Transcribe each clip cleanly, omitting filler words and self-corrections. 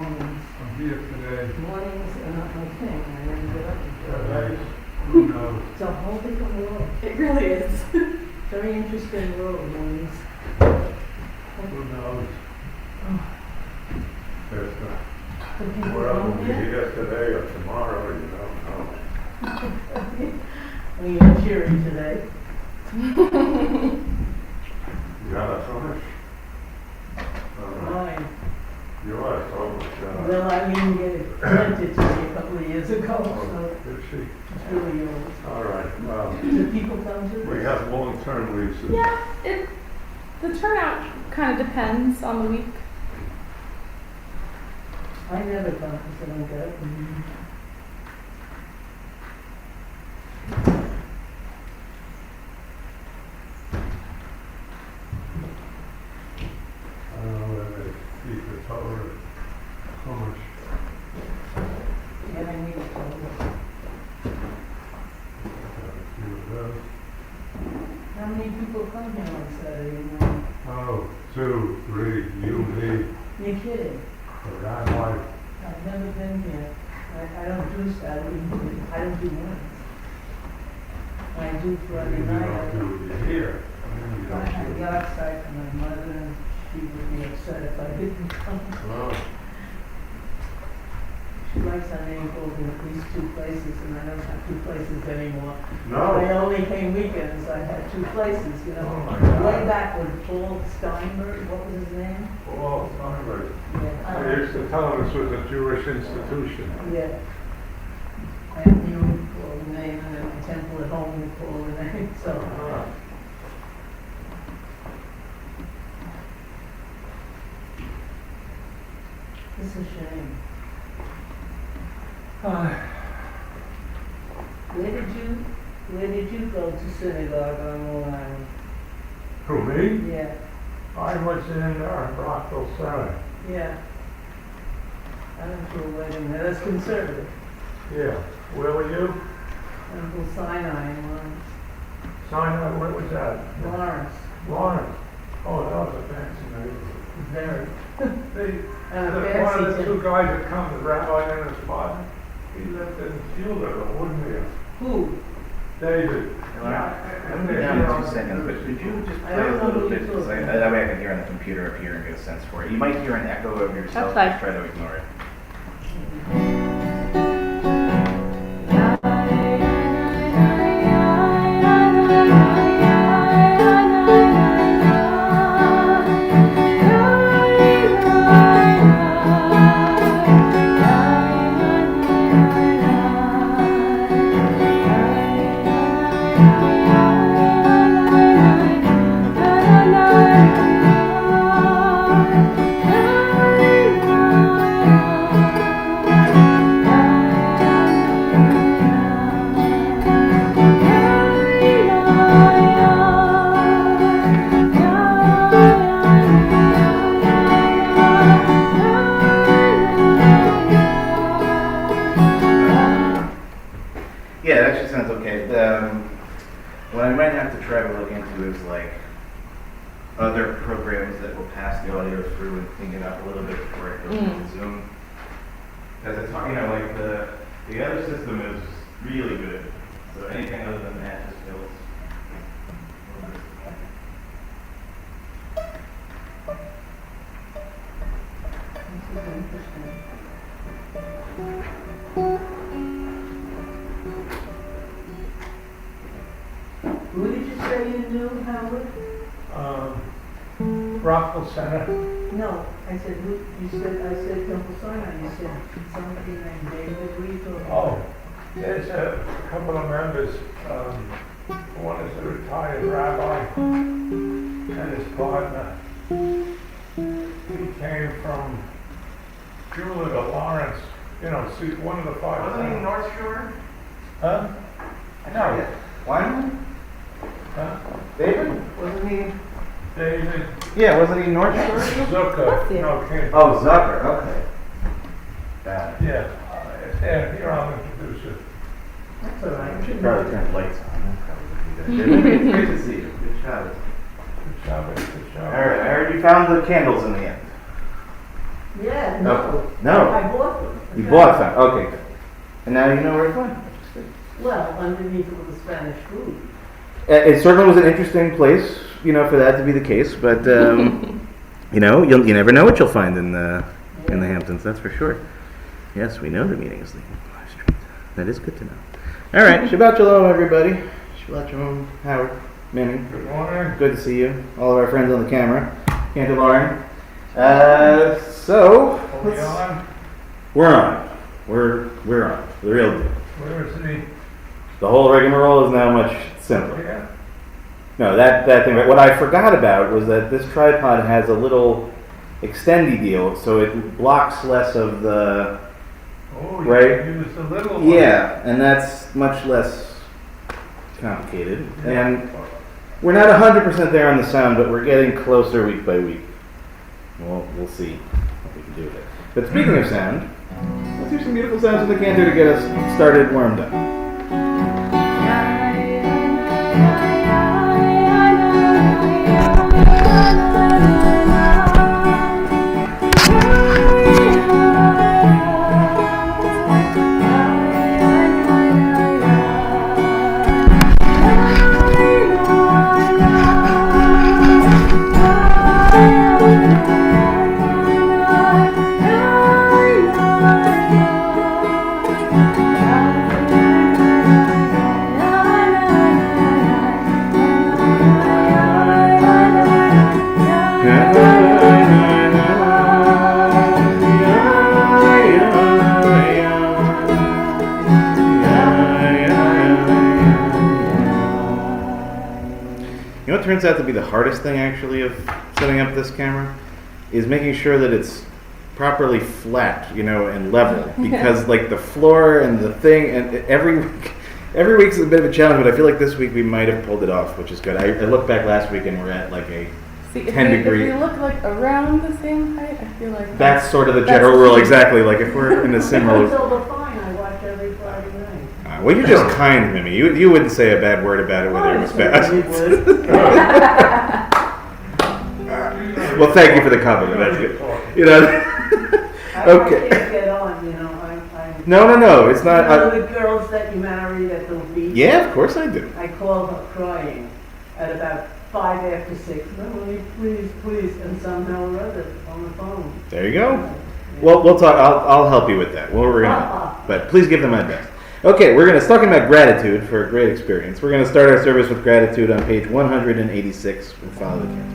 Mornings. I'm here today. Mornings are not my thing. I never get up until Today, who knows? it's a whole different world. It really is. Very interesting world, mornings. Who knows? There's The people where I'm come going to be here. here today or tomorrow, you don't know. Well, you're cheery today. You gotta finish. Mine. Yours, oh my God. Well, I didn't get it rented to me a couple of years ago, Oh, so did she? it's really yours. All right. Do people come to We this? have long-term leases. Yeah, the turnout kind of depends on the week. I never come because I don't get up. I don't know whether they keep the total, how much. Yeah, I need to tell you. Got a few of those. How many people come here on Saturday morning? Oh, 2, 3, you, me, You're kidding. the rabbi. I've never been here. I don't do Saturday, I don't do mornings. I do Friday You night. don't do it here. You I had don't do the it. outside for my mother and she would be upset if I didn't come. Oh, She likes our name goes in at least 2 places and I don't have 2 places anymore. I no. only came weekends, I had 2 places, you know. Oh, my God. Way back with Paul Steinberg, what was his name? Well, it's not right. Yeah. They used to tell us it was a Jewish institution. Yeah. And you would call the name and then the temple at home would call the name, so. Ah. It's a shame. Where did you go to synagogue on Long Island? Who, me? Yeah, I was in Rockville Center. yeah. I went to a wedding there, that's conservative. Yeah. Where were you? Uncle Sinai in Lawrence. Sinai, where was that? Lawrence, Lawrence. Oh, that was a fancy neighborhood. very. They, And a one of the fancy 2 guys that come, the rabbi and his father, he lived in Fuller, or Woodmere. Who? David. I'm gonna down in 2 seconds, but could you just I play a don't know little who bit, you're because talking that way I can hear on the computer up here and get a sense for it. You might hear an echo of yourself, That's just try to ignore it. Yeah, that actually sounds okay. What I might have to try to look into is like other programs that will pass the audio through and clean it up a little bit before it goes into Zoom. Because it's not, like the other system is really good. So anything other than that just feels a little bit disappointing. This is interesting. Who did you say you knew, Howard? Rockville Center. No, I said, who, I said Uncle Sinai, you said somebody named David, who are you talking about? Oh, there's a couple of members. One is a retired rabbi and his partner. He came from Fuller to Lawrence, see, one of the 5. Wasn't he North Shore? Huh? No. Wyman? Huh? David? Wasn't he? David Yeah, wasn't he North Shore? Zucker. Yeah. No, came. Oh, Zucker, okay. Got it. Yeah, here, I'll introduce you. That's all right. Should probably turn the lights on. That probably would be good. It's great to see you. Good job. Good job, good job. All right, I heard you found the candles in the end. Yeah, Yeah, no. No. I bought them. You bought some, okay. And now you know where it's going. Well, underneath it was Spanish food. It certainly was an interesting place, for that to be the case, but, you never know what you'll find in the Hamptons, that's for sure. Yes, we know the meeting is leaving Fly Street. That is good to know. All right, Shabbat Shalom, everybody. Shabbat Shalom, Howard, Minnie. Good morning. Good to see you. All of our friends on the camera. Cantor Lauren. So, Are we on? we're on. We're on. The real deal. Where is the? The whole rigmarole is now much simpler. Yeah. No, that thing. What I forgot about was that this tripod has a little extendy deal, so it blocks less of the. Oh, Right. you used the little one. Yeah, and that's much less complicated. And we're not 100% there on the sound, but we're getting closer week by week. We'll see what we can do with it. But speaking of sound, let's hear some beautiful sounds with the cantor to get us started, warmed up. You know what turns out to be the hardest thing actually of setting up this camera is making sure that it's properly flat, and level, because like the floor and the thing, and every week's a bit of a challenge, but I feel like this week we might have pulled it off, which is good. I looked back last week and we're at like a See, 10 degree. If we look like around the same height, I feel like That's sort of the general rule, exactly. Like if we're in a It's similar. over fine, I watch every Friday night. Well, you're just kind, Mimi. You wouldn't say a bad word about it whether it was bad. Well, thank you for the compliment. That's good. I Okay. can't get on, I'm. No, it's not. The girls that you married at the beach. Yeah, of course I do. I called her crying at about 5 after 6. Melanie, please, and somehow or other on the phone. There you go. Well, we'll talk. I'll help you with that. We're gonna, but please give them my best. Okay, we're gonna talking about gratitude for a great experience. We're gonna start our service with gratitude on page 186. We'll follow the camera.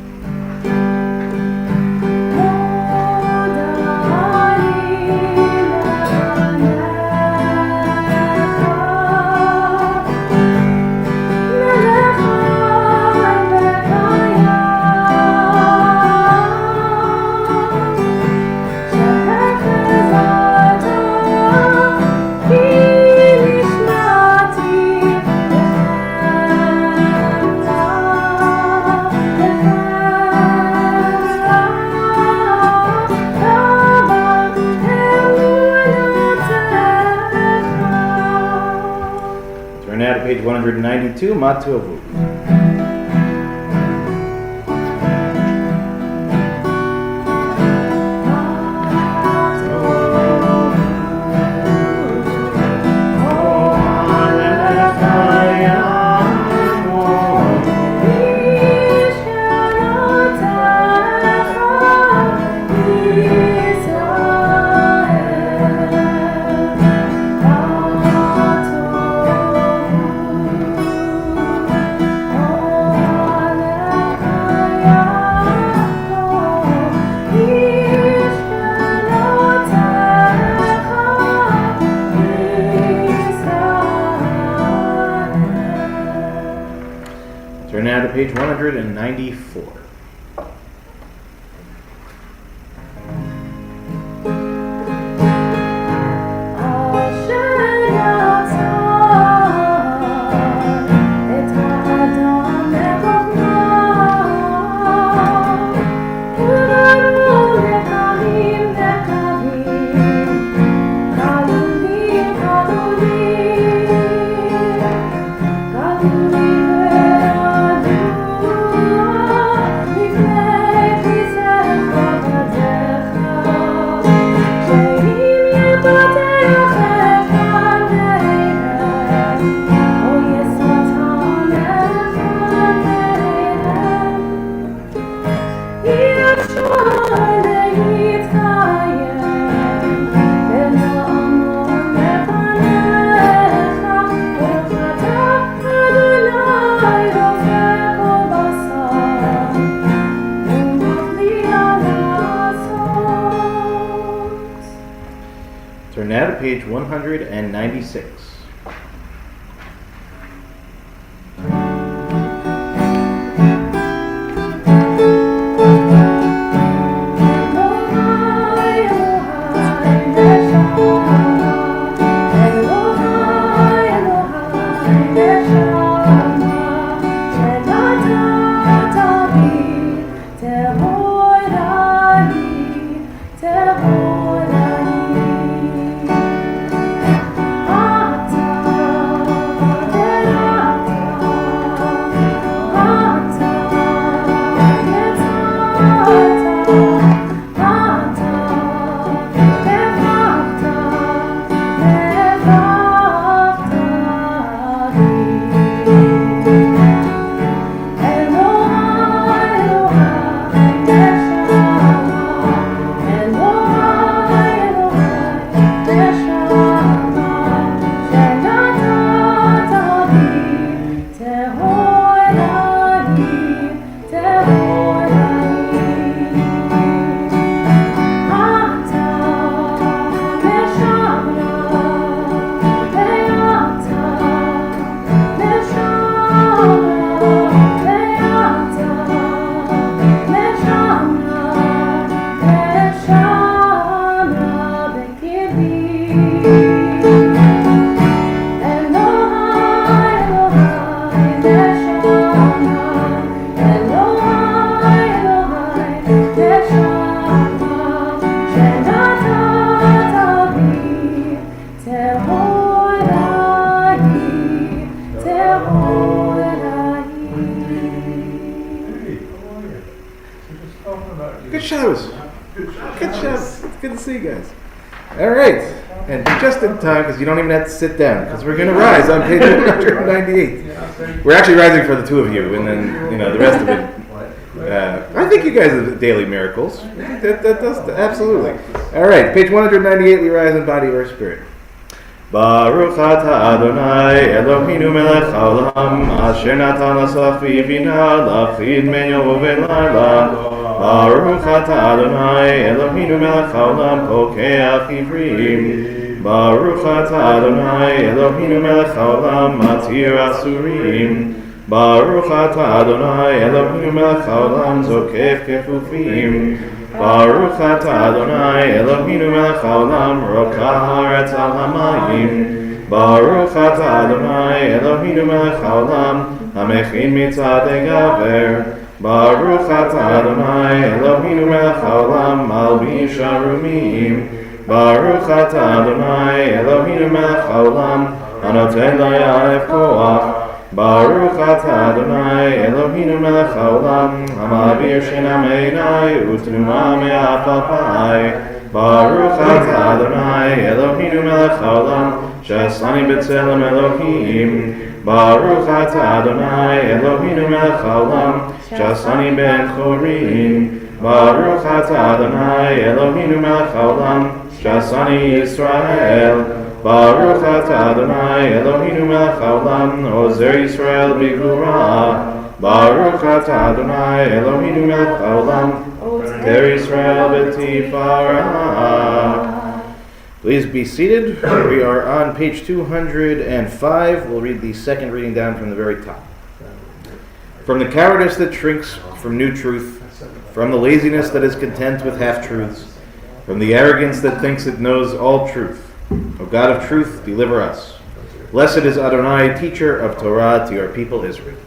Turn now to page 192, Matuavu. Turn now to page 194. Turn now to page 196. Good shows. Good shows. It's good to see you guys. All right. And just in time, because you don't even have to sit down, because we're going to rise on page 198. We're actually rising for the two of you, and then, the rest of it. I think you guys are the daily miracles. That does, absolutely. All right. Page 198, we rise in body or spirit. Baruch atah Adonai Eloheinu melech haolam asher natan l'safi bina lachid menyo uvelayla. Baruch atah Adonai Eloheinu melech haolam pokeach ivrim. Baruch atah Adonai Eloheinu melech haolam matir asurim. Baruch atah Adonai Eloheinu melech haolam zokef kefufim. Baruch atah Adonai Eloheinu melech haolam rokah haaretz al hamayim. Baruch atah Adonai Eloheinu melech haolam hamechin mitzadei gaver. Baruch atah Adonai Eloheinu melech haolam malbish arumim. Baruch atah Adonai Eloheinu melech haolam hanoten layav koach. Baruch atah Adonai Eloheinu melech haolam hamavir shinam einai utnuma me'af al pai. Baruch atah Adonai Eloheinu melech haolam she'asani b'tzelem Elohim. Baruch atah Adonai Eloheinu melech haolam she'asani ben chorin. Baruch atah Adonai Eloheinu melech haolam she'asani Yisrael. Baruch atah Adonai Eloheinu melech haolam ozer Yisrael b'gvura. Baruch atah Adonai Eloheinu melech haolam ozer Yisrael b'tifara. Please be seated. We are on page 205. We'll read the second reading down from the very top. From the cowardice that shrinks from new truth, from the laziness that is content with half-truths, from the arrogance that thinks it knows all truth, O God of truth, deliver us. Blessed is Adonai, teacher of Torah to your people Israel.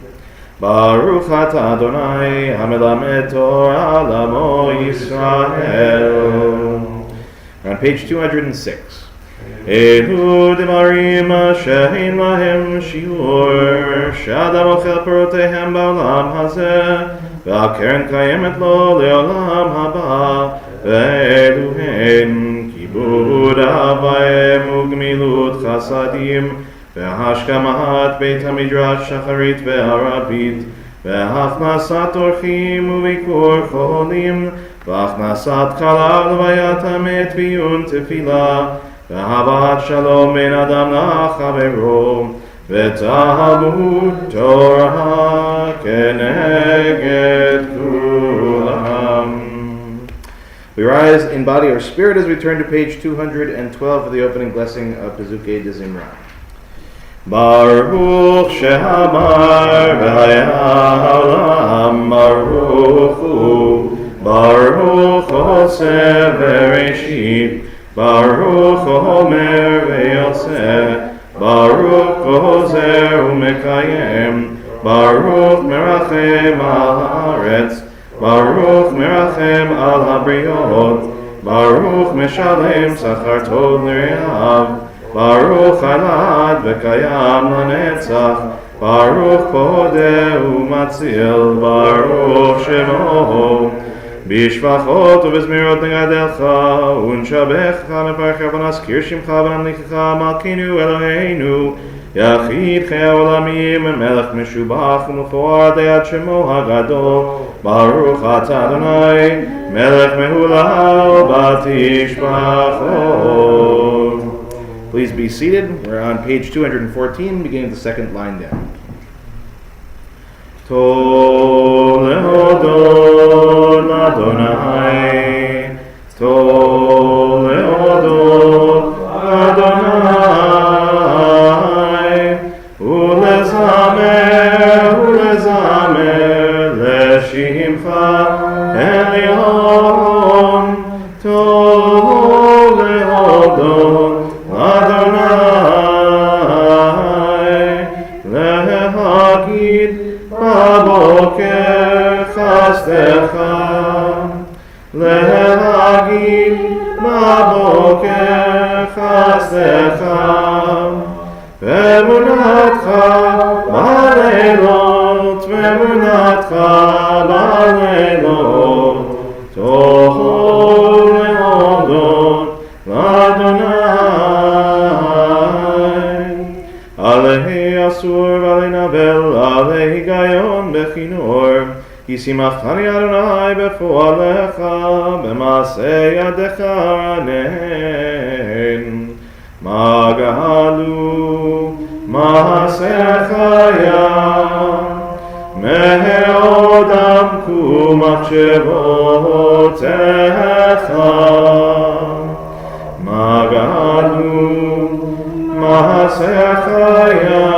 Baruch atah Adonai, hamelamed Torah lamo Yisrael. On page 206. Elu demarim she'ein lahem shiur, she'adam ochel perotehem ba'olam hazeh, ve'al keren kayemet lo le'olam haba, ve'elu hen kibud avayim ugmilut chasadim, ve'hashkamat beit hamidrash shacharit ve'arabit, ve'hachnasat orchim uvikur cholim, ve'hachnasat kala l'vayat hamet v'yun tefila, ve'havat shalom ben adam la'chavero, ve'talmud Torah keneged kulam. We rise in body or spirit as we turn to page 212 for the opening blessing of Pezukei de Zimra. Baruch shehamar v'hayalam Baruch hu Baruch hoseh bereshit Baruch homer v'yoseh Baruch hozer u'mekayem Baruch merachem al haaretz Baruch merachem al habriot Baruch meshalem sachar tov l're'av Baruch Alad v'kayam lanetzach Baruch podeh u'matzil Baruch shemo Bishvachot u'bezmirot negadelcha U'nshabecha meparcha v'naskir shimcha v'namlichecha Malkinu Eloheinu Yachid chei olamim Melech meshubach u'mefuar deyad shemo hagadol Baruch atah Adonai Melech mehulal batishvachot. Please be seated. We're on page 214, beginning the second line down. Tov lehodot Adonai, Tov lehodot Adonai, ulezamer leshimcha elyon, Tov lehodot Adonai lehagid baboker chastecha lehagid baboker chastecha ve'emunatcha baleilot ve'emunatcha baleilot tov lehodot Adonai Alehi asur v'alei navel Alehi gayon bechinor Yisimachtani Adonai befoalecha B'maaseh yadecha ranen Magalu maasecha ya Me'od amku machshevotecha Magalu maasecha ya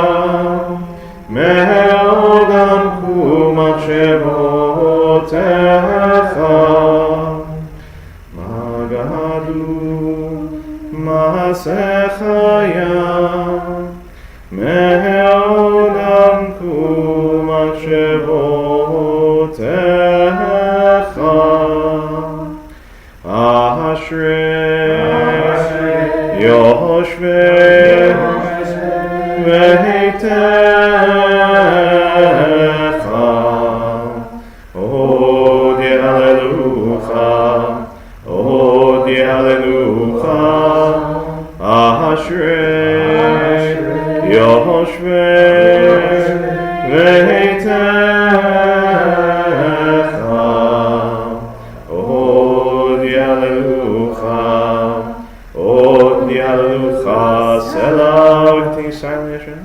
me'od amku machshevotecha Magalu maasecha ya me'od amku machshevotecha Ashrei Yoshvei Ve'itecha Odi Hallelujah Odi Hallelujah Ashrei Yoshvei Ve'itecha Odi Hallelujah Odi Hallelujah Selah. Continue silently, Hashem.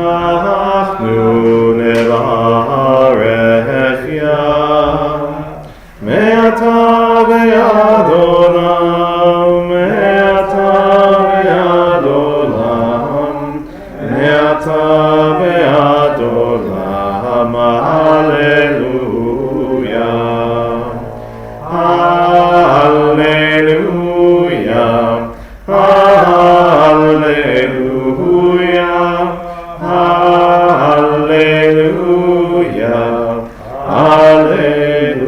V'anachnu nevarech ya me'ata ve'ad olam me'ata ve'ad olam me'ata ve'ad olam Hallelujah Hallelujah Hallelujah, hallelujah, hallelujah.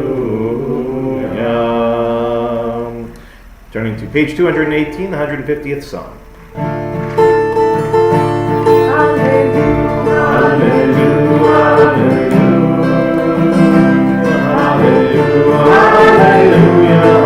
Turning to page 218, the 150th Psalm. Hallelujah, hallelujah, hallelujah.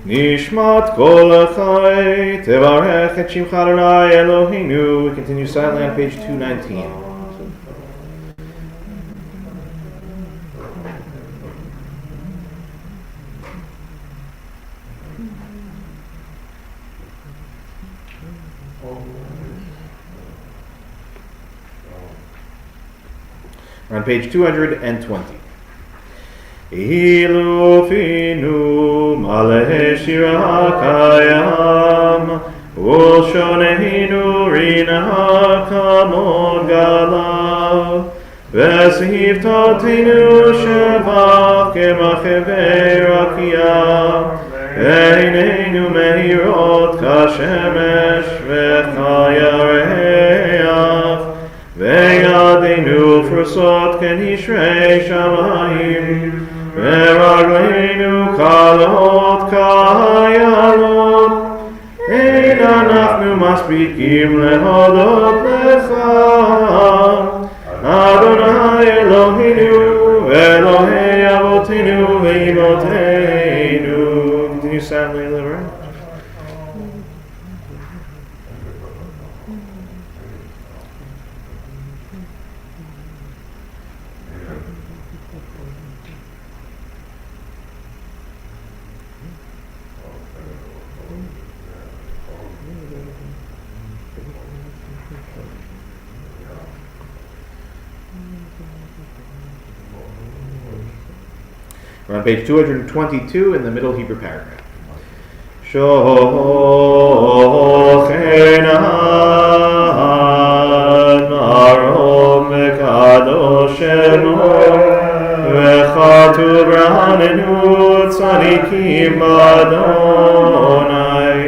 Nishmat kol achai tevarech et shimcha Adonai Eloheinu. We continue silently on page 219. We're on page 220. Ilufinu maleh shira kayam Ushonehinu rina kamod galav Vesiv totinu sheva kemachevei rakia Einenu mehirot kashemesh vechayareach Veyadenu frusot kenishrei shamayim Veraglenu kalot kayalot Ein anachnu maspikim lehodot lecha Adonai Eloheinu Elohei avotinu ve'imoteinu. Continue silently, liver. We're on page 222 in the middle Hebrew paragraph. Shochenan marom v'kadosh shemo v'chatu b'ranenu tzadikim Adonai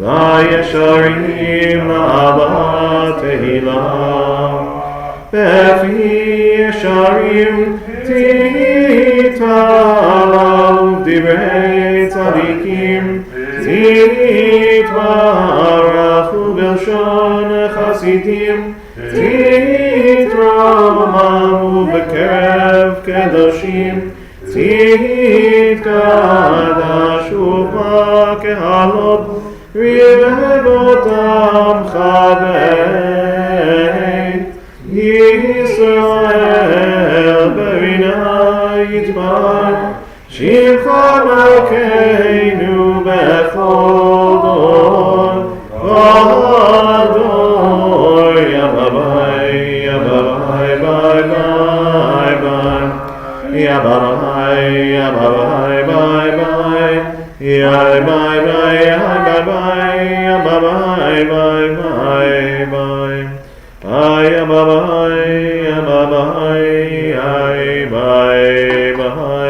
la'yesharim la'abat tehilah Befi yesharim Titalav divrei tzadikim Titvarachu b'lshon chasidim Titramamu b'kerev kedoshim Titkadashu b'kehalot Rivevotam chabeit Yisrael b'rinah yitbar Shimcha malkeinu b'chol dor V'ador Yababai, Yababai, bye, bye, bye Yababai, Yababai, bye, bye Bye bye bye bye bye bye bye bye bye bye. Bye bye bye bye.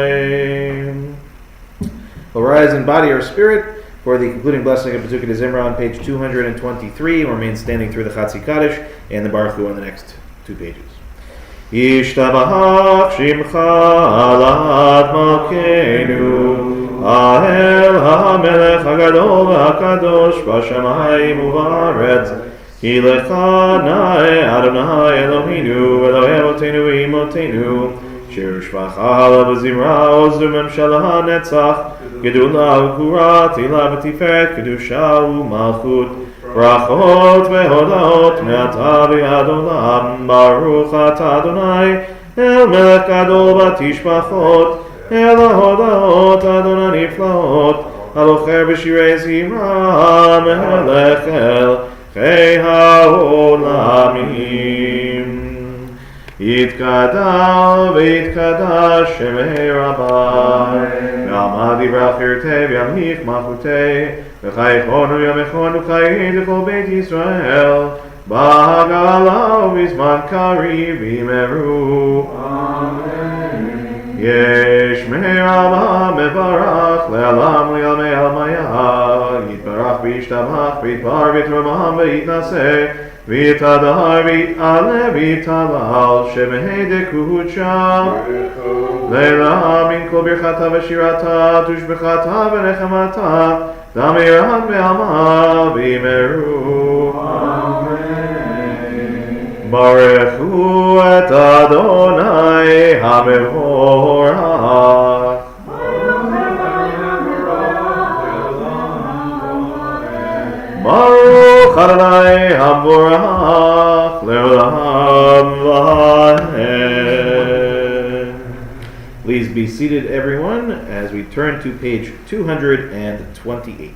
Arise in body or spirit for the concluding blessing of Pesukei Zimra on page 223. Remain standing through the Chatzi Kaddish and the Baruch Hu on the next 2 pages. Yishtabach Shimcha Alad Malkeinu Ahel HaMelech HaGadol VaHaKadosh B'Shamayim U'Ba'aretz Ki Lecha Nae Adonai Eloheinu Elohei Avotenu V'Imotenu Shir Shvacha V'Zimra Ozu Memshala HaNetzach Gedula U'Kura Tila V'Tiferet Kedusha U'Malchut Brachot ve'hodaot me'ata v'ad olam Baruch atah Adonai El melech gadol batishpachot El hodaot Adonai niflaot Alocher b'shirei zimra Melech el chei ha'olamim Yitkadal v'yitkadash shemei Rabbai V'amad yivrach yirtei v'yamlich malchutei V'chaychonu yamechonu chayim d'chol Beit Yisrael B'hagala u'bizman kariv v'imeru Amen Yesh mei Rabba mevarach le'alam le'almei almaya Yitbarach v'yishtabach v'yitbar v'yitramam v'yitnaseh V'yitadar v'yit'ale v'yit'alal shemei dekucha Leila min kol birchata v'shirata tushbechata v'nechamata Damiran ve'ama v'imeru Amen Baruch Hu et Adonai HaMevorach Baruch Adonai HaMevorach Le'olam v'ahed. Please be seated, everyone, as we turn to page 228.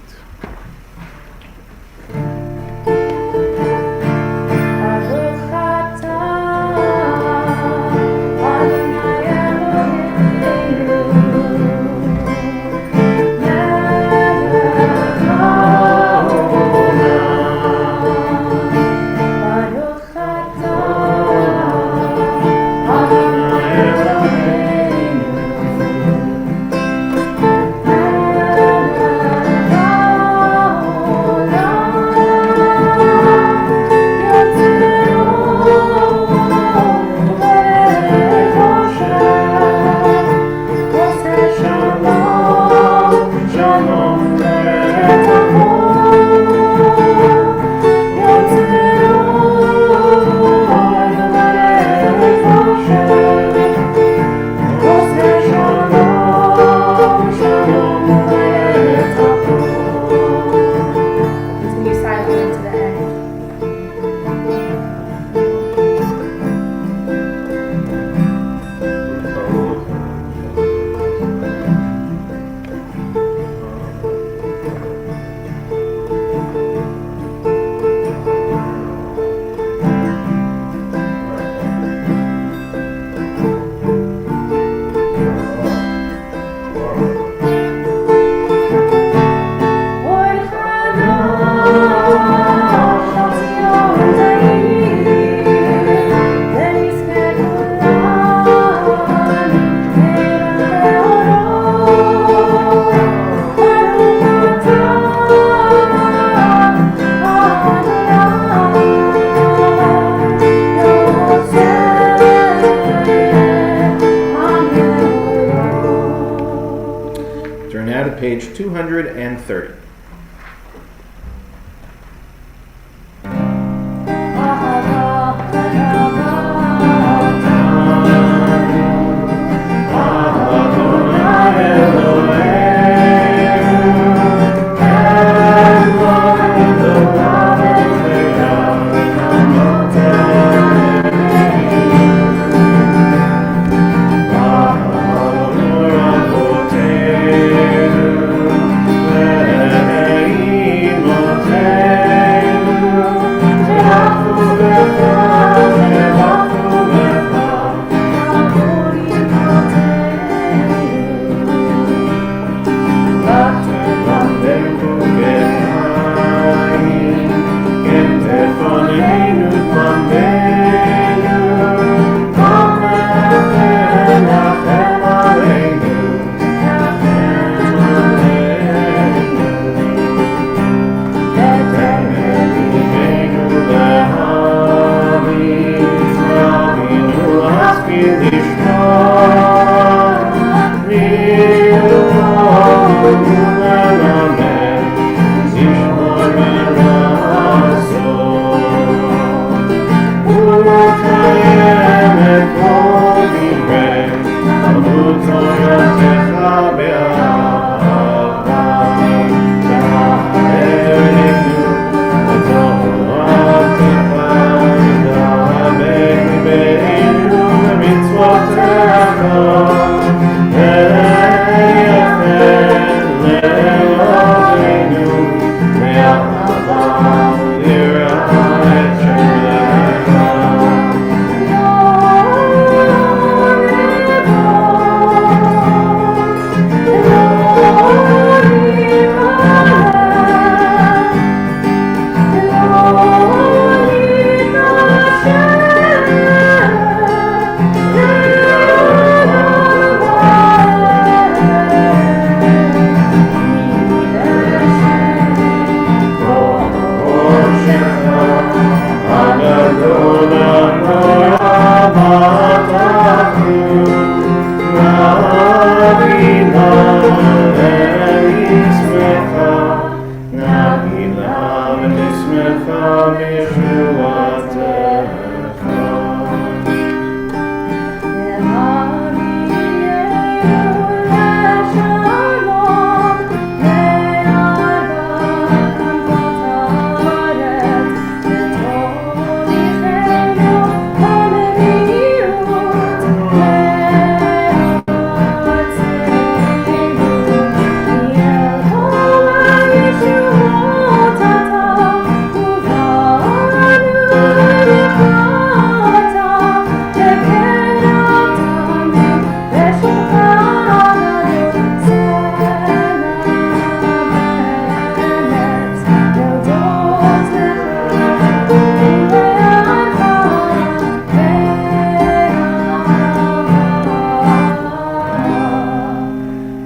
Page 230.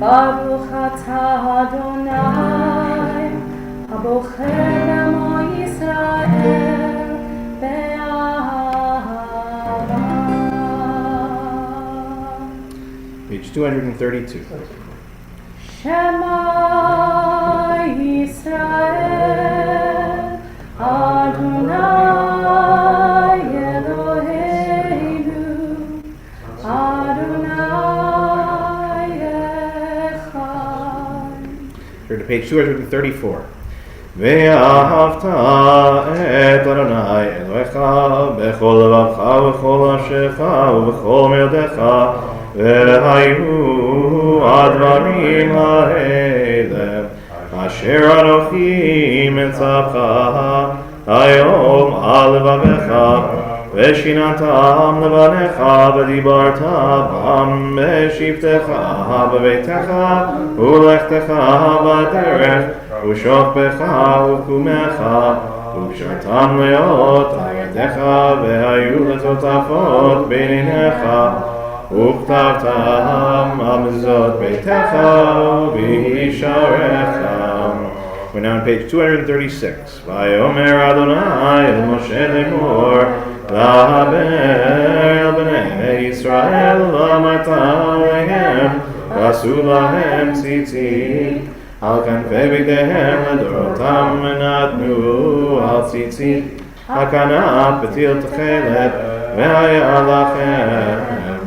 Baruch atah Adonai, הבוחר במו ישראל באהבה. Page 232. Shema Yisrael, Adonai Eloheinu, Adonai Echad. Turn to page 234. ואהבת את אדוני אלוהיך בכל לבבך ובכל נפשך ובכל מאודך והיו הדברים האלה אשר אנוכי מצווך היום על לבבך ושיננתם לבניך ודיברת בם בשבתך בביתך ולכתך בדרך ושוכבך וקומך וקשרתם להיות על ידיך והיו לטוטפות בין עיניך וכתבתם על מזוזות ביתך ובישעריך. We're now on page 236. ויאמר אדוני אל משה לאמור דבר אל בני ישראל ואמרת להם ועשו להם ציצית על כנפי בגדיהם לדורותם ונתנו על ציצית הכנף פתיל תכלת והיה לכם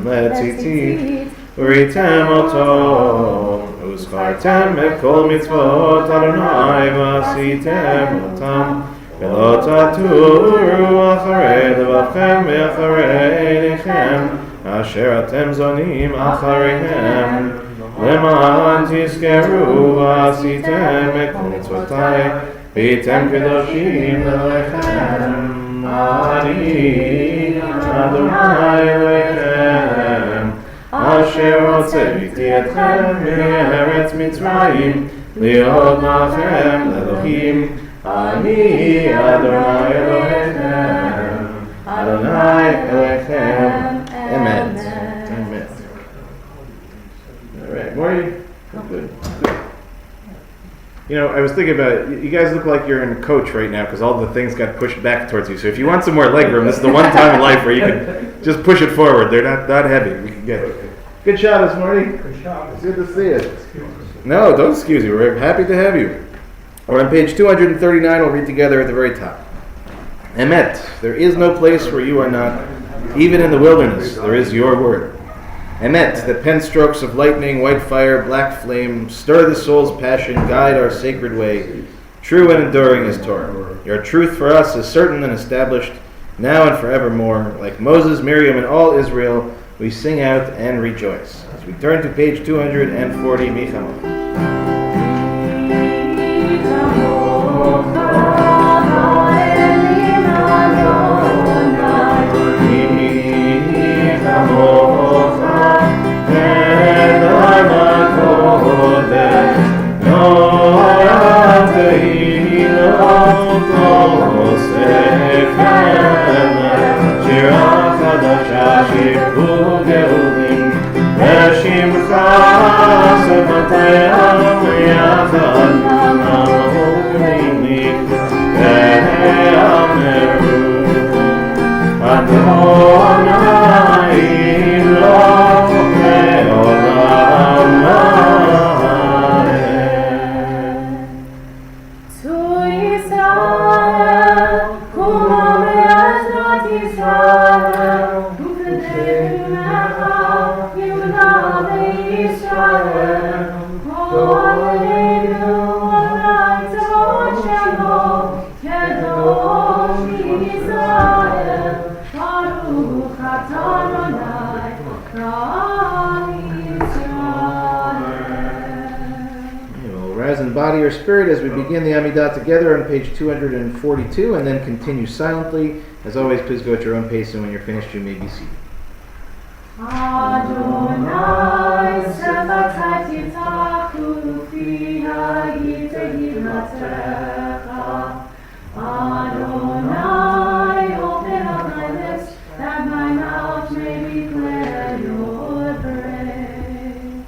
לציצית וראיתם אותו וזכרתם את כל מצוות אדוני ועשיתם אותם ולא תטורו אחרי לבבכם ואחרי עיניכם אשר אתם זונים אחריהם למען תזכרו ועשיתם את כל מצוותיי והייתם קדושים לאלוהיכם אני אדוני אלוהיכם אשר הוצאתי אתכם מארץ מצרים להיות לכם לאלוהים אני אדוני אלוהיכם אדוני אלוהיכם אמת. All right, Morty. Good. You know, I was thinking about it. You guys look like you're in coach right now because all the things got pushed back towards you. So if you want some more leg room, this is the one time in life where you can just push it forward. They're not that heavy. We can get it. Good Shabbos, Morty. Good job. It's good to see you. No, don't excuse you. We're happy to have you. We're on page 239. We'll read together at the very top. Emet, there is no place where you are not. Even in the wilderness, there is your word. Emet, the pen strokes of lightning, white fire, black flame, stir the soul's passion, guide our sacred way. True and enduring is Torah. Your truth for us is certain and established, now and forevermore. Like Moses, Miriam, and all Israel, we sing out and rejoice. As we turn to page 240, Michamah. Body or spirit as we begin the Amidah together on page 242 and then continue silently. As always, please go at your own pace, and when you're finished, you may be seated. Adonai Shabbat Morning. Adonai, open up my lips, that my mouth may declare your praise.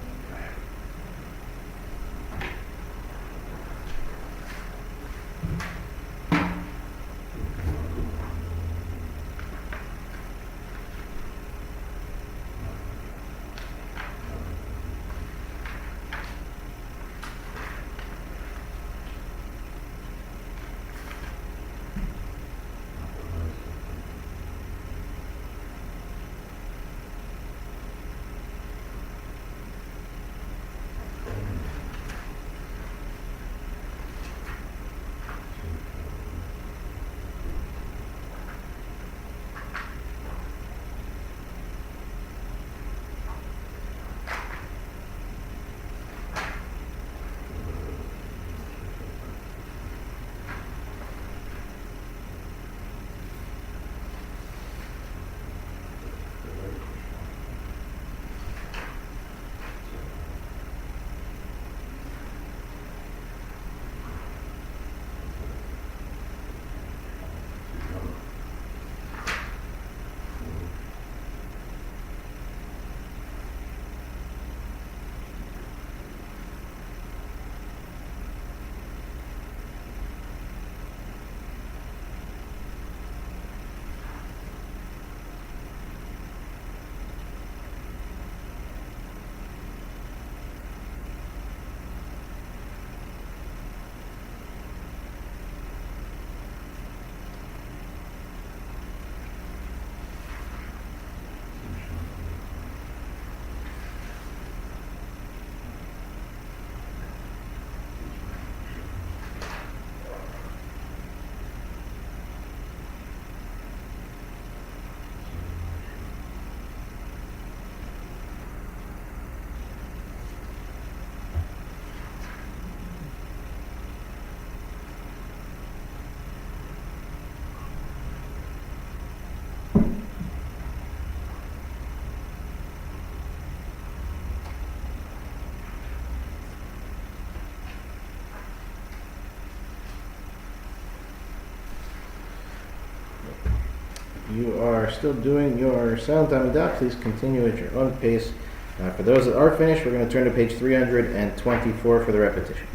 you are still doing your silent Amidah, please continue at your own pace. For those that are finished, we're going to turn to page 324 for the repetition.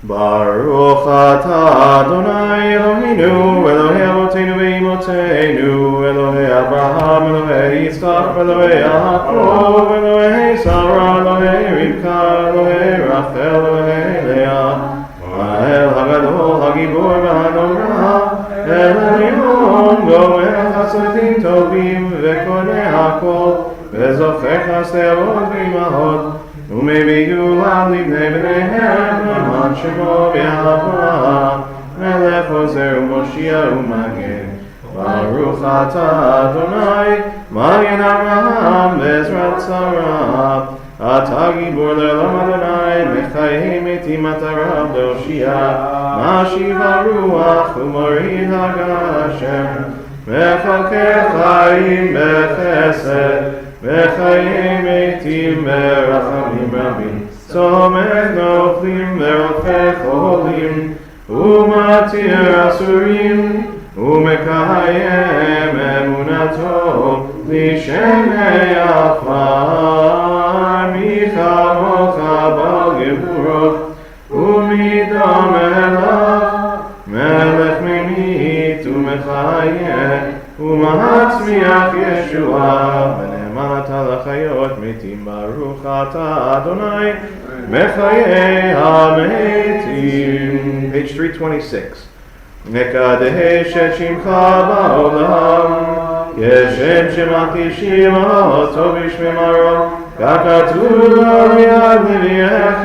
Baruch atah Adonai Eloheinu, Elohei Avotenu ve'imotenu, Elohei Abraham, Elohei Yitzchak, Elohei Yaakov, Elohei Sarah, Elohei Rivka, Elohei Rachel, Elohei Leah, Ha'el Hagadol, Hagibor v'Hanomra, El Elyon, Gomer Chasadim Tovim, Vekonei Hakol, Vezocher Chasdei Avot v'Imahot, ומביאו לבני בניהם למען שמו באברהם מלך עוזר ומושיע ומגן ברוך אתה אדוני מגן אברהם בעזרת שרה אתה גיבור לעולם אדוני מחיי מתים אתה רב להושיע משיב הרוח ומוריד הגשם מחלקי חיים בחסד וחיי מתים ברחמים רבים צומח נופלים ורופא חולים ומתיר אסורים ומקיים אמונתו לשמי עפר מחמוך בעל גבורות ומדם אליו מלך ממית ומחיה ומצמיח ישועה ונאמנת לחיות מתים ברוך אתה אדוני מחיי המתים. Page 326. מקדש את שמך בעולם כשם שמקדישים אותו בשמי מרום ככתוב על יד נביאך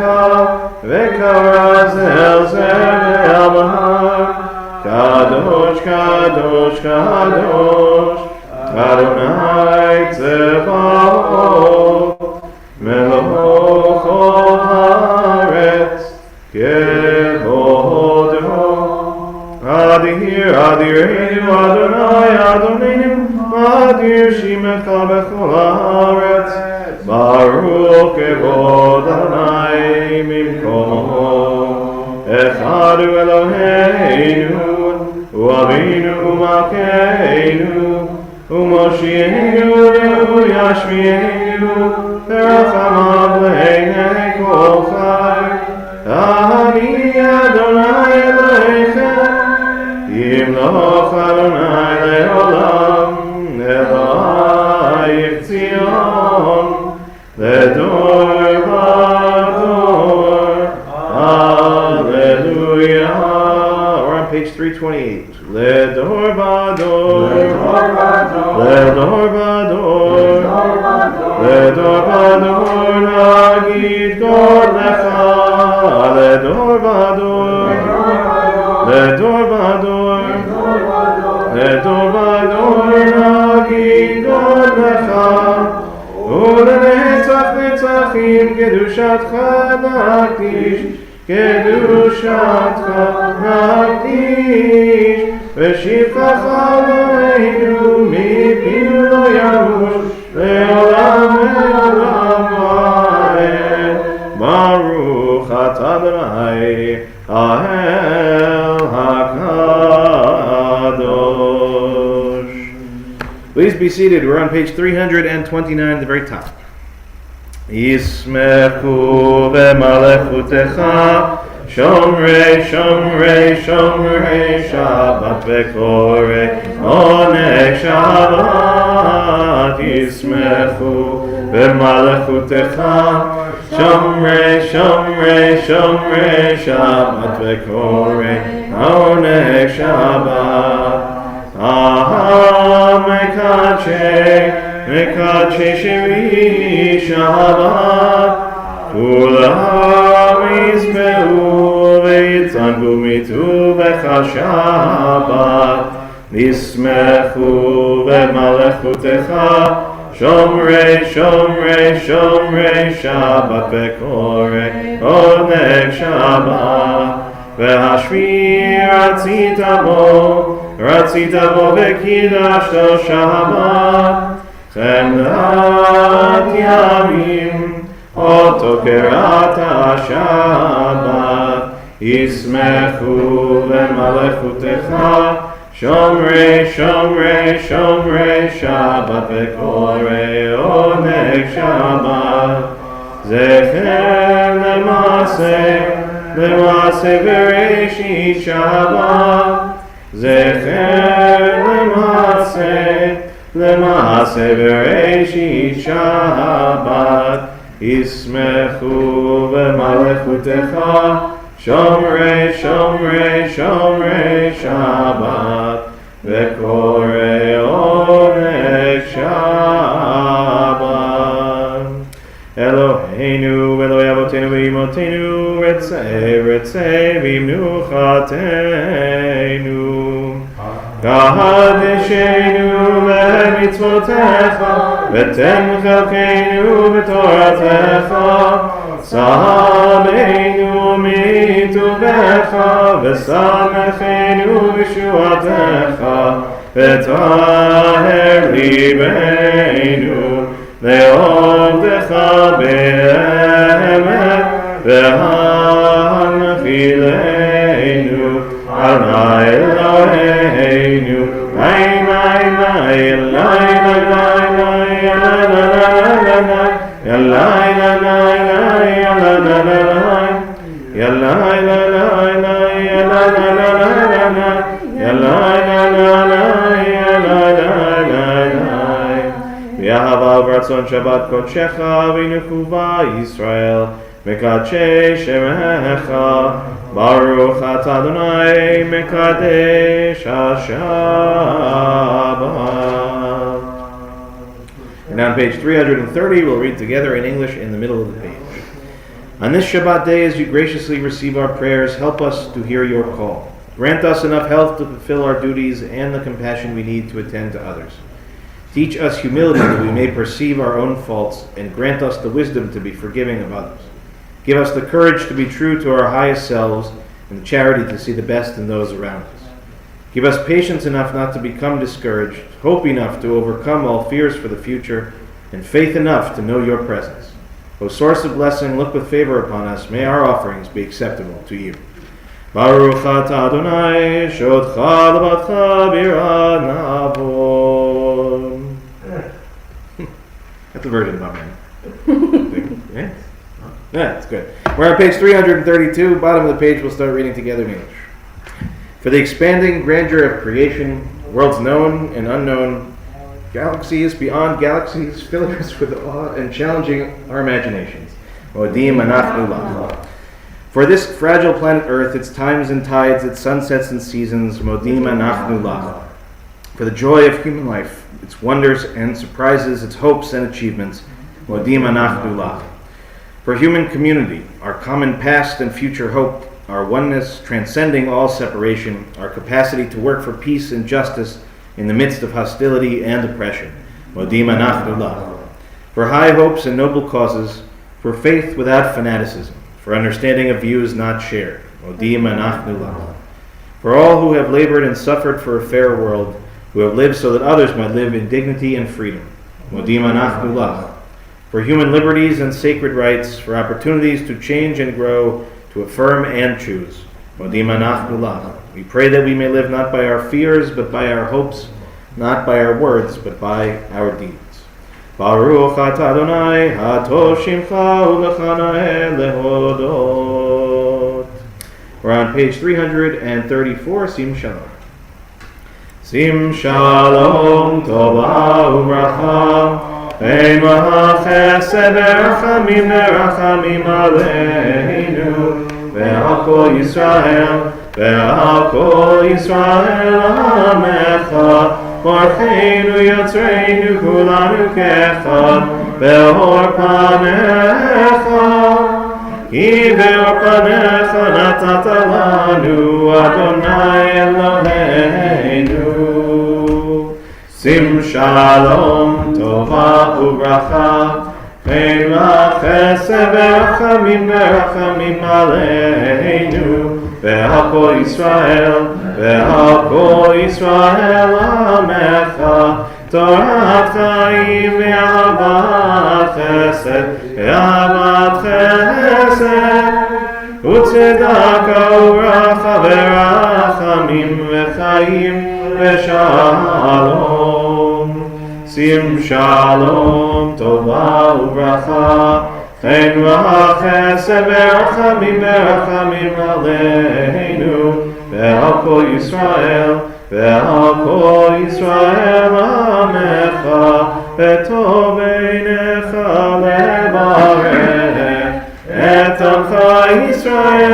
וקרא זה אל זה ואמר קדוש קדוש קדוש אדוני צבאות מלוך כל הארץ כבודו אדיר אדירנו אדוני אדוננו אדיר שמך בכל הארץ ברוך כבוד אדוני ממקומו אחד הוא אלוהינו הוא אבינו ומלכנו ומושיענו והוא ישמיענו ורחמיו לעיני כל חי אני אדוני אלוהיכם ימלוך אדוני לעולם אלוהיך ציון לדור ודור Hallelujah. We're on page 328. לדור ודור לדור ודור לדור ודור נגיד גוד לך לדור ודור לדור ודור לדור ודור נגיד גוד לך ולנצח נצחים קדושתך נקדיש קדושתך נקדיש ושבחך עלינו מפינו לא ימוש לעולם ולעולם ועד ברוך אתה אדוני האל הקדוש. Please be seated. We're on page 329 at the very top. ישמחו במלכותך שומרי שומרי שומרי שבת וקורא עונג שבת ישמחו במלכותך שומרי שומרי שומרי שבת וקורא עונג שבת מקדשי שירי שבת כולם ישמעו ויצנגו מטובך שבת ישמחו במלכותך שומרי שומרי שומרי שבת וקורא עונג שבת והשביעי רצית בו וקידשת שבת חמדת ימים אותו קראת שבת ישמחו במלכותך, שומרי שומרי שומרי שבת וקוראי עונג שבת. זכר למעשה בראשית שבת, זכר למעשה בראשית שבת. ישמחו במלכותך, שומרי שומרי שומרי שבת וקוראי עונג שבת. אלוהינו ואלוהי אבותינו ואמותינו, רצה רצה במנוחתנו. קדשנו למצוותיך ותן חלקנו בתורתך. שמנו מטובך ושמחנו בישועתך, וטהר ליבנו לעובדך באמת והנחילנו. אדוני אלוהינו, ואהבה ורצון שבת קודשך ונקובה ישראל מקדשי שמך. ברוך אתה אדוני מקדש השבת. And on page 330 we'll read together in English in the middle of the page. On this Shabbat day, as you graciously receive our prayers, help us to hear your call. Grant us enough health to fulfill our duties and the compassion we need to attend to others. Teach us humility that we may perceive our own faults, and grant us the wisdom to be forgiving of others. Give us the courage to be true to our highest selves and the charity to see the best in those around us. Give us patience enough not to become discouraged, hope enough to overcome all fears for the future, and faith enough to know your presence. O source of blessing, look with favor upon us. May our offerings be acceptable to you. Baruch atah Adonai, shodcha levatcha b'yirah na'avod. That's the version of my man. Yeah, that's good. We're on page 332. Bottom of the page, we'll start reading together in English. For the expanding grandeur of creation, worlds known and unknown, galaxies beyond galaxies, filling us with awe and challenging our imaginations. Modim anachnu lach. For this fragile planet Earth, its times and tides, its sunsets and seasons, modim anachnu lach. For the joy of human life, its wonders and surprises, its hopes and achievements, modim anachnu lach. For human community, our common past and future hope, our oneness transcending all separation, our capacity to work for peace and justice in the midst of hostility and oppression, modim anachnu lach. For high hopes and noble causes, for faith without fanaticism, for understanding of views not shared, modim anachnu lach. For all who have labored and suffered for a fair world, who have lived so that others might live in dignity and freedom, modim anachnu lach. For human liberties and sacred rights, for opportunities to change and grow, to affirm and choose, modim anachnu lach. We pray that we may live not by our fears, but by our hopes, not by our words, but by our deeds. Baruch atah Adonai, hatov shimcha u'lechana'eh lehodot. We're on page 334, Sim Shalom. Sim Shalom, Tova u'bracha, ein v'chesed v'rachamim v'rachamim aleinu, ve'al kol Yisrael, ve'al kol Yisrael amecha, Orcheinu yotzreinu kulanu kechad, ve'or panecha, ki ve'or panecha natata lanu, Adonai Eloheinu. Sim shalom, tova u'bracha, chen v'chesed v'rachamim v'rachamim aleinu, ve'al kol Yisrael, ve'al kol Yisrael amecha, Torat chaim ve'ahavat chesed, ve'ahavat chesed, וצדקה וברכה ורחמים וחיים ושלום. שים שלום, טובה וברכה, חן וחסד ורחמים עלינו ועל כל ישראל ועל כל ישראל עמך, וטוב בעיניך לברך את עמך ישראל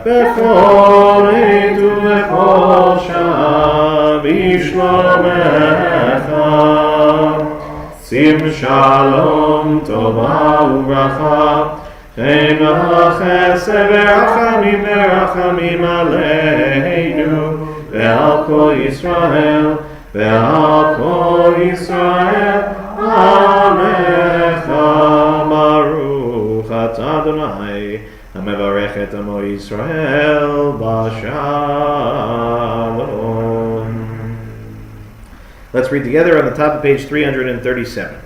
בכל עת ובכל שעה בשלומך. שים שלום, טובה וברכה, חן וחסד ורחמים עלינו ועל כל ישראל ועל כל ישראל עמך. ברוך אתה אדוני המברך את עמו ישראל בשלום. Let's read together on the top of page 337.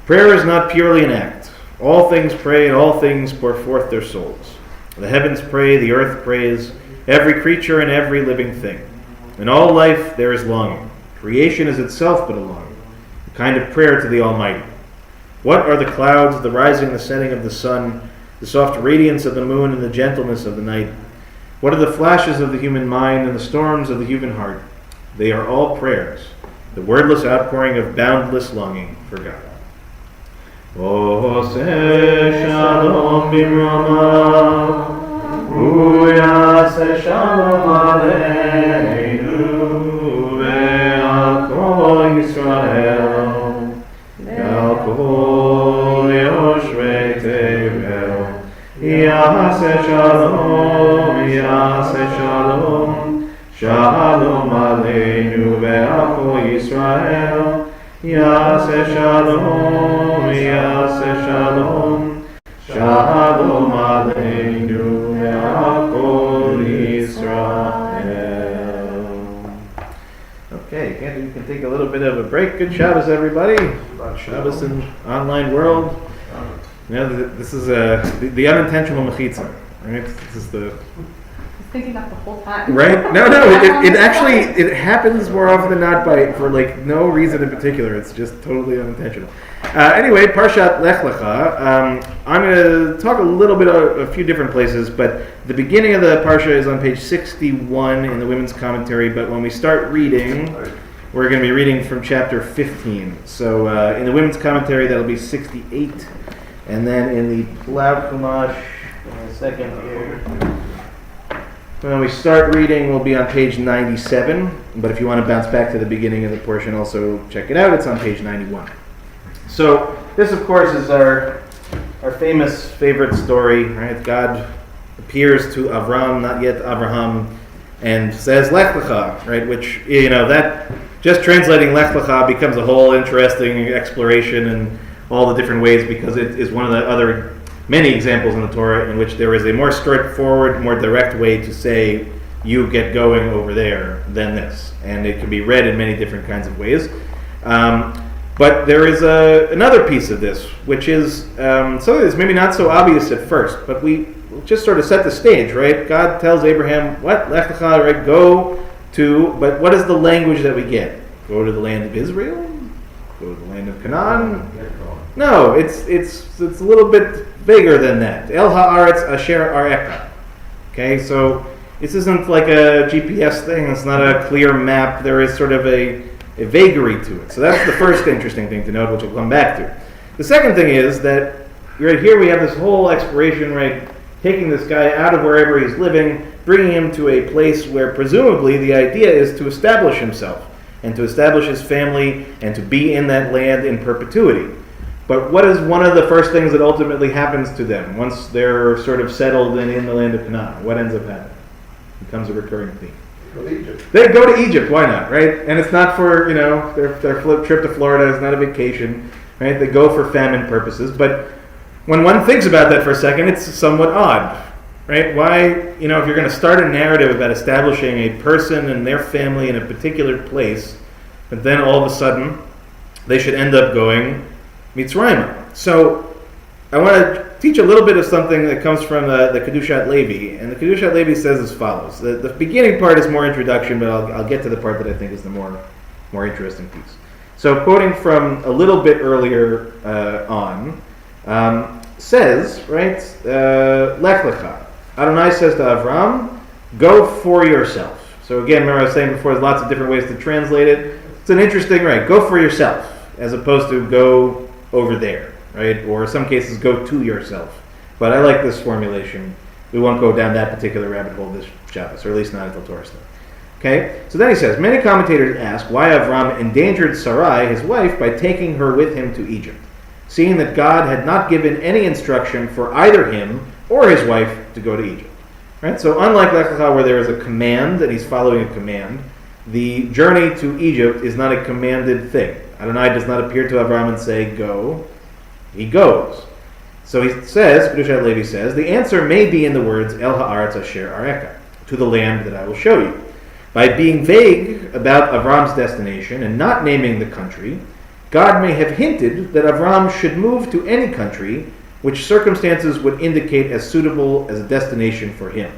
Prayer is not purely an act. All things pray and all things pour forth their souls. The heavens pray, the earth prays, every creature and every living thing. In all life there is longing. Creation is itself but a longing, a kind of prayer to the Almighty. What are the clouds, the rising and the setting of the sun, the soft radiance of the moon and the gentleness of the night? What are the flashes of the human mind and the storms of the human heart? They are all prayers, the wordless outpouring of boundless longing for God. Oseh shalom bimrama, uyaseh shalom aleinu, ve'al kol Yisrael, ve'al kol yoshvei tevel, yaseh shalom, shalom aleinu ve'al kol Yisrael, yaseh shalom, shalom aleinu ve'al kol Yisrael. Okay, you can take a little bit of a break. Good Shabbos, everybody. Shabbos in online world. You know, this is the unintentional mechitza, right? This is the Thinking that the whole time. right? No, it actually it happens more often than not for like no reason in particular. It's just totally unintentional. Anyway, Parshat Lech Lecha. I'm going to talk a little bit of a few different places, but the beginning of the Parsha is on page 61 in the Women's Commentary. But when we start reading, we're going to be reading from chapter 15. So in the Women's Commentary, that'll be 68, and then in the Plav Chumash, a second here. When we start reading, we'll be on page 97, but if you want to bounce back to the beginning of the portion, also check it out. It's on page 91. So this, of course, is our famous favorite story, right? God appears to Avram, not yet Abraham, and says Lech Lecha, right? Which, you know, that just translating Lech Lecha becomes a whole interesting exploration in all the different ways, because it is one of the other many examples in the Torah in which there is a more straightforward, more direct way to say, you get going over there, than this. And it can be read in many different kinds of ways. But there is another piece of this, which is something that's maybe not so obvious at first, but we just sort of set the stage, right? God tells Abraham, what? Lech lecha, right? Go to, but what is the language that we get? Go to the land of Israel? Go to the land of Canaan? No, it's a little bit bigger than that. El haaretz asher areka. Okay, so this isn't like a GPS thing. It's not a clear map. There is sort of a vagary to it. So that's the first interesting thing to note, which we'll come back to. The second thing is that right here we have this whole exploration, right? Taking this guy out of wherever he's living, bringing him to a place where presumably the idea is to establish himself and to establish his family and to be in that land in perpetuity. But what is one of the first things that ultimately happens to them once they're sort of settled and in the land of Canaan? What ends up happening? It becomes a recurring theme. They go to Egypt. Why not, right? And it's not for, their trip to Florida is not a vacation, right? They go for famine purposes. But when one thinks about that for a second, it's somewhat odd, right? Why, if you're going to start a narrative about establishing a person and their family in a particular place, but then all of a sudden they should end up going Mitzrayim. So I want to teach a little bit of something that comes from the Kedushat Levi. And the Kedushat Levi says as follows. The beginning part is more introduction, but I'll get to the part that I think is the more interesting piece. So quoting from a little bit earlier on, says, right, Lech Lecha. Adonai says to Avram, go for yourself. So again, remember I was saying before, there's lots of different ways to translate it. It's an interesting, right, go for yourself, as opposed to go over there, right? Or in some cases, go to yourself. But I like this formulation. We won't go down that particular rabbit hole this Shabbos, or at least not until Torah stuff. Okay? So then he says, many commentators ask why Avram endangered Sarai, his wife, by taking her with him to Egypt, seeing that God had not given any instruction for either him or his wife to go to Egypt. Right? So unlike Lech Lecha, where there is a command and he's following a command, the journey to Egypt is not a commanded thing. Adonai does not appear to Avram and say, go. He goes. So he says, Kedushat Levi says, the answer may be in the words, El ha'aretz asher areka, to the land that I will show you. By being vague about Avram's destination and not naming the country, God may have hinted that Avram should move to any country which circumstances would indicate as suitable as a destination for him.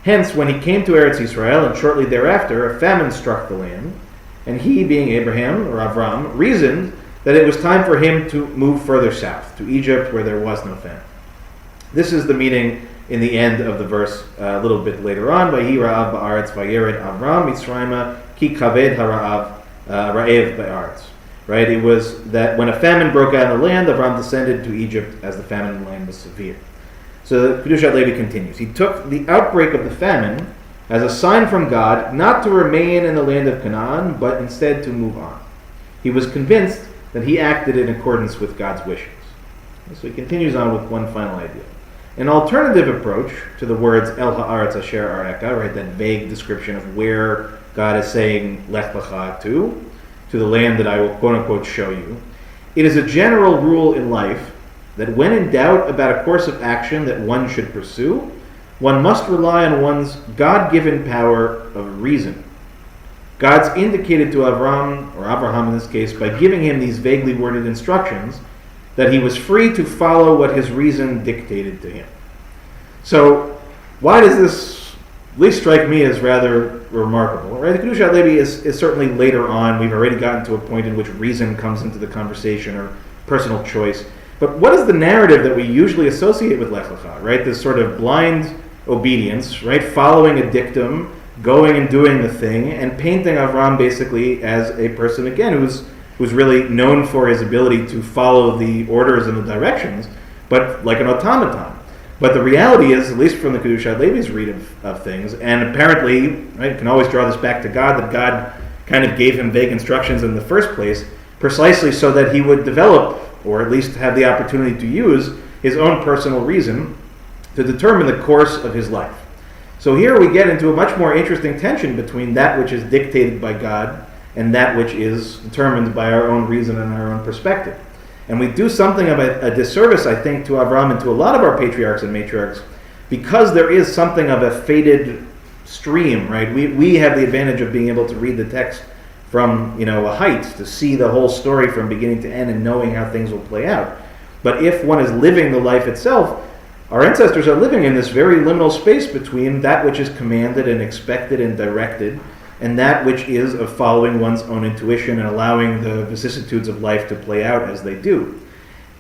Hence, when he came to Eretz Israel, and shortly thereafter, a famine struck the land, and he, being Abraham, or Avram, reasoned that it was time for him to move further south, to Egypt, where there was no famine. This is the meaning in the end of the verse a little bit later on, Vayi ra'av ba'aretz vayered Avram Mitzrayma ki kaved ha'ra'av ra'ev ba'aretz. Right? It was that when a famine broke out in the land, Avram descended to Egypt as the famine in the land was severe. So the Kedushat Levi continues. He took the outbreak of the famine as a sign from God not to remain in the land of Canaan, but instead to move on. He was convinced that he acted in accordance with God's wishes. So he continues on with one final idea. An alternative approach to the words El ha'aretz asher areka, right, that vague description of where God is saying Lech Lecha to the land that I will quote-unquote show you. It is a general rule in life that when in doubt about a course of action that one should pursue, one must rely on one's God-given power of reason. God's indicated to Avram, or Abraham in this case, by giving him these vaguely worded instructions, that he was free to follow what his reason dictated to him. So, why does this at least strike me as rather remarkable? Right? The Kedushat Levi is certainly later on. We've already gotten to a point in which reason comes into the conversation, or personal choice. But what is the narrative that we usually associate with Lech Lecha? Right? This sort of blind obedience, right? Following a dictum, going and doing the thing, and painting Avram basically as a person, again, who's really known for his ability to follow the orders and the directions, but like an automaton. But the reality is, at least from the Kedushat Levi's read of things, and apparently, right, you can always draw this back to God, that God kind of gave him vague instructions in the first place, precisely so that he would develop, or at least have the opportunity to use, his own personal reason to determine the course of his life. So here we get into a much more interesting tension between that which is dictated by God and that which is determined by our own reason and our own perspective. And we do something of a disservice, I think, to Avram and to a lot of our patriarchs and matriarchs, because there is something of a faded stream, right? We have the advantage of being able to read the text from, a height, to see the whole story from beginning to end and knowing how things will play out. But if one is living the life itself, our ancestors are living in this very liminal space between that which is commanded and expected and directed, and that which is of following one's own intuition and allowing the vicissitudes of life to play out as they do.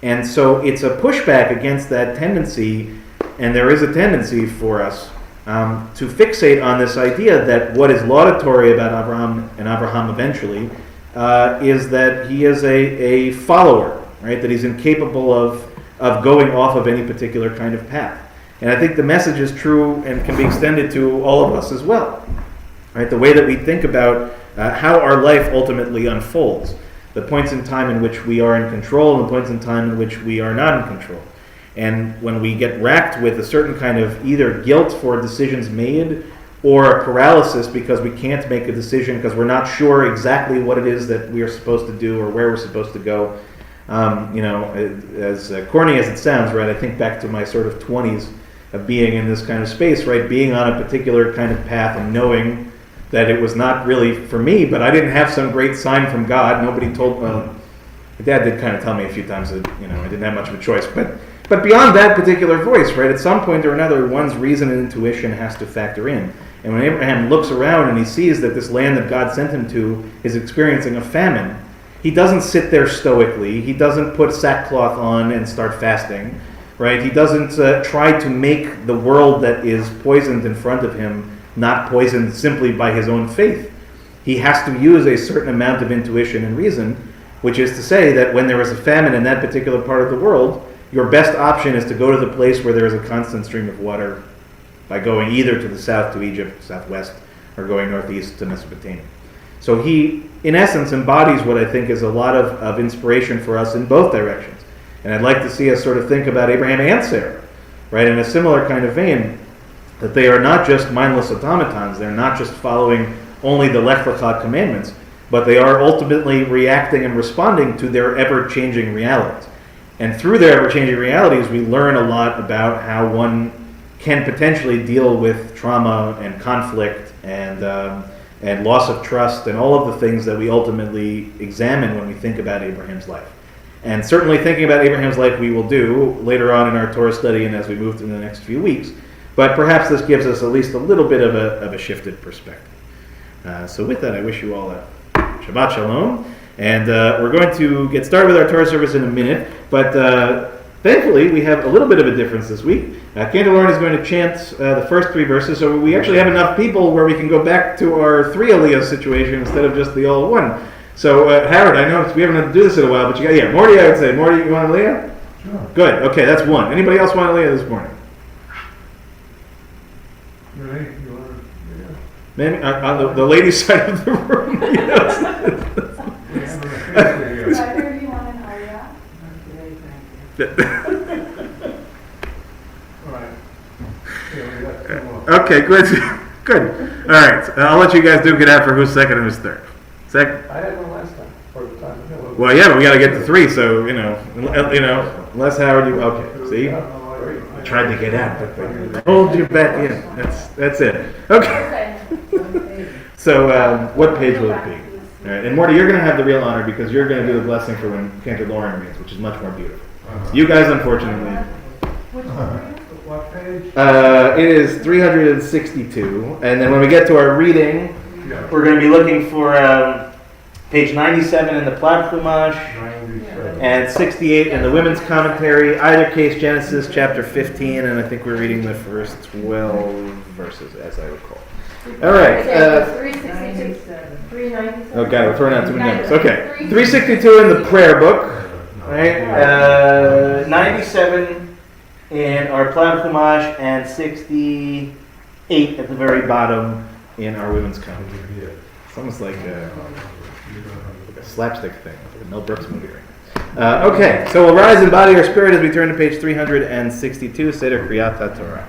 And so it's a pushback against that tendency, and there is a tendency for us to fixate on this idea that what is laudatory about Abraham and Abraham eventually is that he is a follower, right? That he's incapable of going off of any particular kind of path. And I think the message is true and can be extended to all of us as well. Right, the way that we think about how our life ultimately unfolds, the points in time in which we are in control and the points in time in which we are not in control. And when we get racked with a certain kind of either guilt for decisions made or a paralysis because we can't make a decision because we're not sure exactly what it is that we are supposed to do or where we're supposed to go, as corny as it sounds, right, I think back to my sort of 20s of being in this kind of space, right, being on a particular kind of path and knowing that it was not really for me, but I didn't have some great sign from God. Nobody told, My dad did kind of tell me a few times that, I didn't have much of a choice. But beyond that particular voice, right, at some point or another, one's reason and intuition has to factor in. And when Abraham looks around and he sees that this land that God sent him to is experiencing a famine, he doesn't sit there stoically. He doesn't put sackcloth on and start fasting, right? He doesn't try to make the world that is poisoned in front of him not poisoned simply by his own faith. He has to use a certain amount of intuition and reason, which is to say that when there is a famine in that particular part of the world, your best option is to go to the place where there is a constant stream of water by going either to the south to Egypt, southwest, or going northeast to Mesopotamia. So he, in essence, embodies what I think is a lot of inspiration for us in both directions. And I'd like to see us sort of think about Abraham and Sarah, right, in a similar kind of vein, that they are not just mindless automatons, they're not just following only the Lech Lecha commandments, but they are ultimately reacting and responding to their ever-changing realities. And through their ever-changing realities, we learn a lot about how one can potentially deal with trauma and conflict and loss of trust and all of the things that we ultimately examine when we think about Abraham's life. And certainly thinking about Abraham's life we will do later on in our Torah study and as we move through the next few weeks. But perhaps this gives us at least a little bit of a shifted perspective. So with that, I wish you all a Shabbat Shalom. And we're going to get started with our Torah service in a minute. But thankfully, we have a little bit of a difference this week. Cantor Lauren is going to chant the first 3 verses. So we actually have enough people where we can go back to our 3 Aliyah situation instead of just the all one. So Howard, I know we haven't had to do this in a while, but Morty, I would say. Morty, you want Aliyah? Sure. Good. Okay, that's 1. Anybody else want Aliyah this morning? Really? You want to? Maybe on the ladies' side of the room. Yes. So I heard you want an Aliyah. All right. Yeah, we got 2 more. Okay, good. Good. All right. I'll let you guys duke it out for who's second and who's third. Second. I had one last time. Or the time ago. Well, yeah, but we got to get to 3. So unless Howard, you okay? See, I tried to get out, but I hold you back in. That's it. Okay. So what page will it be? All right. And Morty, you're going to have the real honor because you're going to do the blessing for when Cantor Lauren reads, which is much more beautiful. You guys, unfortunately. What page? It is 362, and then when we get to our reading, we're going to be looking for page 97 in the Plaid Chumash 97. and 68 in the Women's Commentary. Either case, Genesis chapter 15, and I think we're reading the first 12 verses, as I recall. All right. 362. 397. Oh, God, we're throwing out too many numbers. Okay, 362 in the prayer book, right? 97 in our Plaid Chumash and 68 at the very bottom in our Women's Commentary. It's almost like a slapstick thing, like a Mel Brooks movie right now. Okay, so we'll rise in body or spirit as we turn to page 362, Seder Kriyat HaTorah.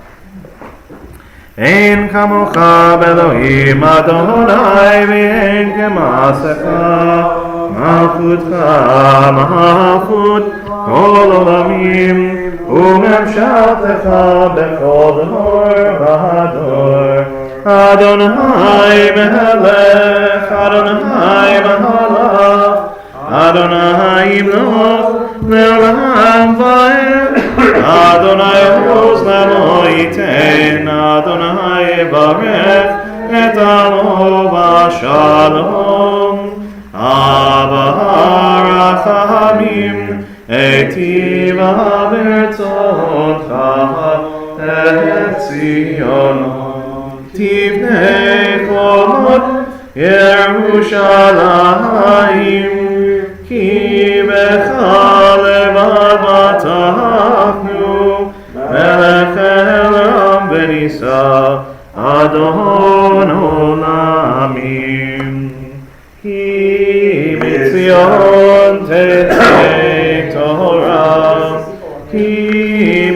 Ein kamocha beloim Adonai v'ein kemasecha malchutcha malchut kol olamim u'memshaltecha bechol dor v'hador Adonai melech Adonai malach Adonai imloch le'olam va'ed Adonai oz lelo yiten Adonai yevarech et amo v'shalom Abba harachamim etiv ha'bertzotcha et Zion Tivnei kolot Yerushalayim Ki becha levad batachnu Melech elam benisa Adon olamim Ki mitzion tetzei Torah Ki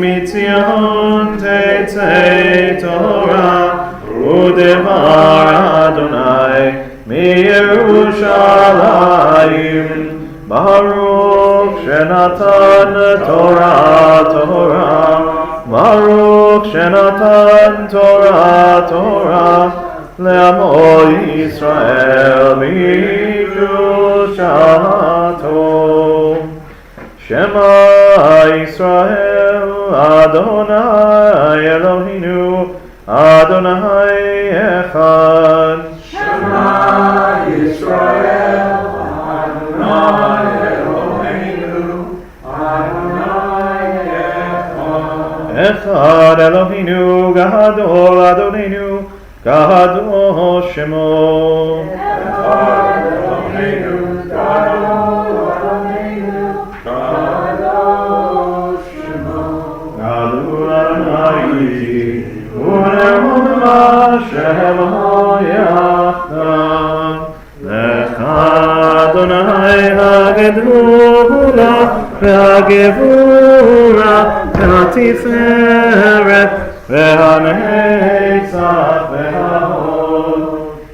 mitzion tetzei Torah Udevar Adonai miYerushalayim Baruch Shenatan Torah Baruch Shenatan Torah Le'amo Yisrael Mikdushato Echad Eloheinu Gadol Adonenu Gadol Shemo. Echad Eloheinu Gadol Adonenu Gadol Shemo. Gadol Adonai U'Ne'ema Shemo Yachdav. Lecha Adonai Hagedula Ve'Hagevura Ve'Hatiferet Ve'Hanetzach Ve'Hahod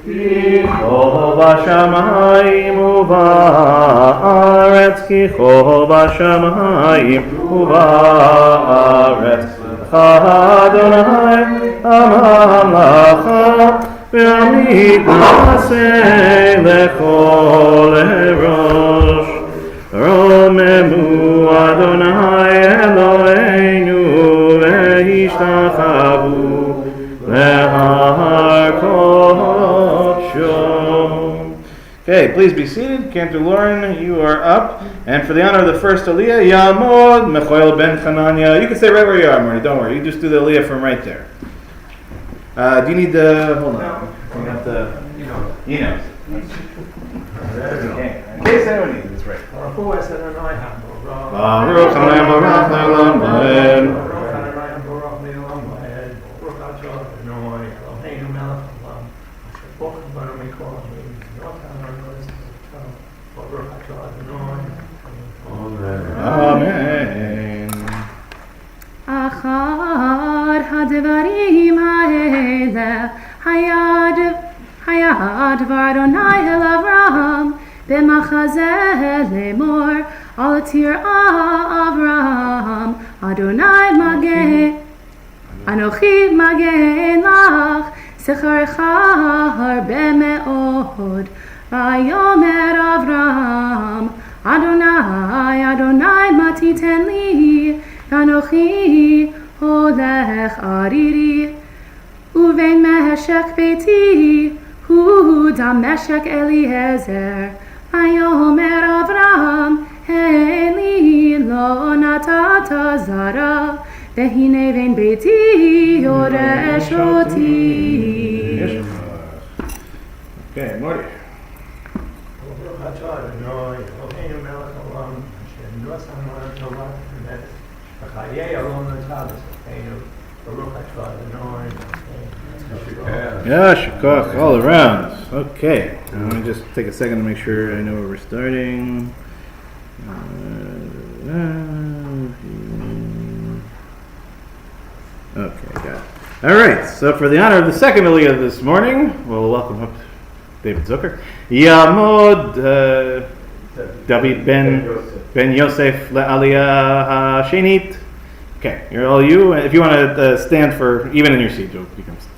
Kicho B'Shamayim U'Ba'aretz Kicho B'Shamayim U'Ba'aretz Adonai Amalacha Ve'amid Na'aseh Lechol Erosh Romemu Adonai Eloheinu Ve'ishtachavu Le'har Kodsho. Okay, please be seated. Cantor Lauren, you are up. And for the honor of the first Aliyah, Yamod Mechoel Ben Chananya. You can stay right where you are, Marty. Don't worry. You just do the Aliyah from right there. Do you need the? Hold on. You have the. You know. Okay. In case anyone needs it, it's right. Baruch Adonai HaBorah. Baruch Adonai Baruch Le'olam Va'ed. Baruch Adonai HaBorah Le'olam Va'ed. Baruch Adonai Eloheinu Melech Haolam. Asher Bochum Banu Mikol Ha'amim. Not HaMarnos V'Tov. Baruch Adonai. Amen. Achad hadvarim ha'ele hayad v'Adonai el Avraham b'machazeh lemor al tir Avraham Adonai magen Anochi magen lach secharecha harbe me'od vayomer Avraham Adonai Adonai matiten li Anochi holech ariri uvein meshech beiti hu dameshech Eliezer vayomer Avraham Eli lo natata zara vehine vein beiti yoresh oti. Okay, Marty. Baruch Adonai Eloheinu Melech Haolam. Asher nosanu al Torah v'emet. V'chayei alon l'tavis Eloheinu. Baruch Adonai. Yeah, shakach all around. Okay, let me just take a second to make sure I know where we're starting. Okay, got it. All right, so for the honor of the second Aliyah this morning, we'll welcome up David Zucker. Yamod David Ben Yosef LeAliyah HaShenit. Okay, you're all you. If you want to stand for, even in your seat, you can stand.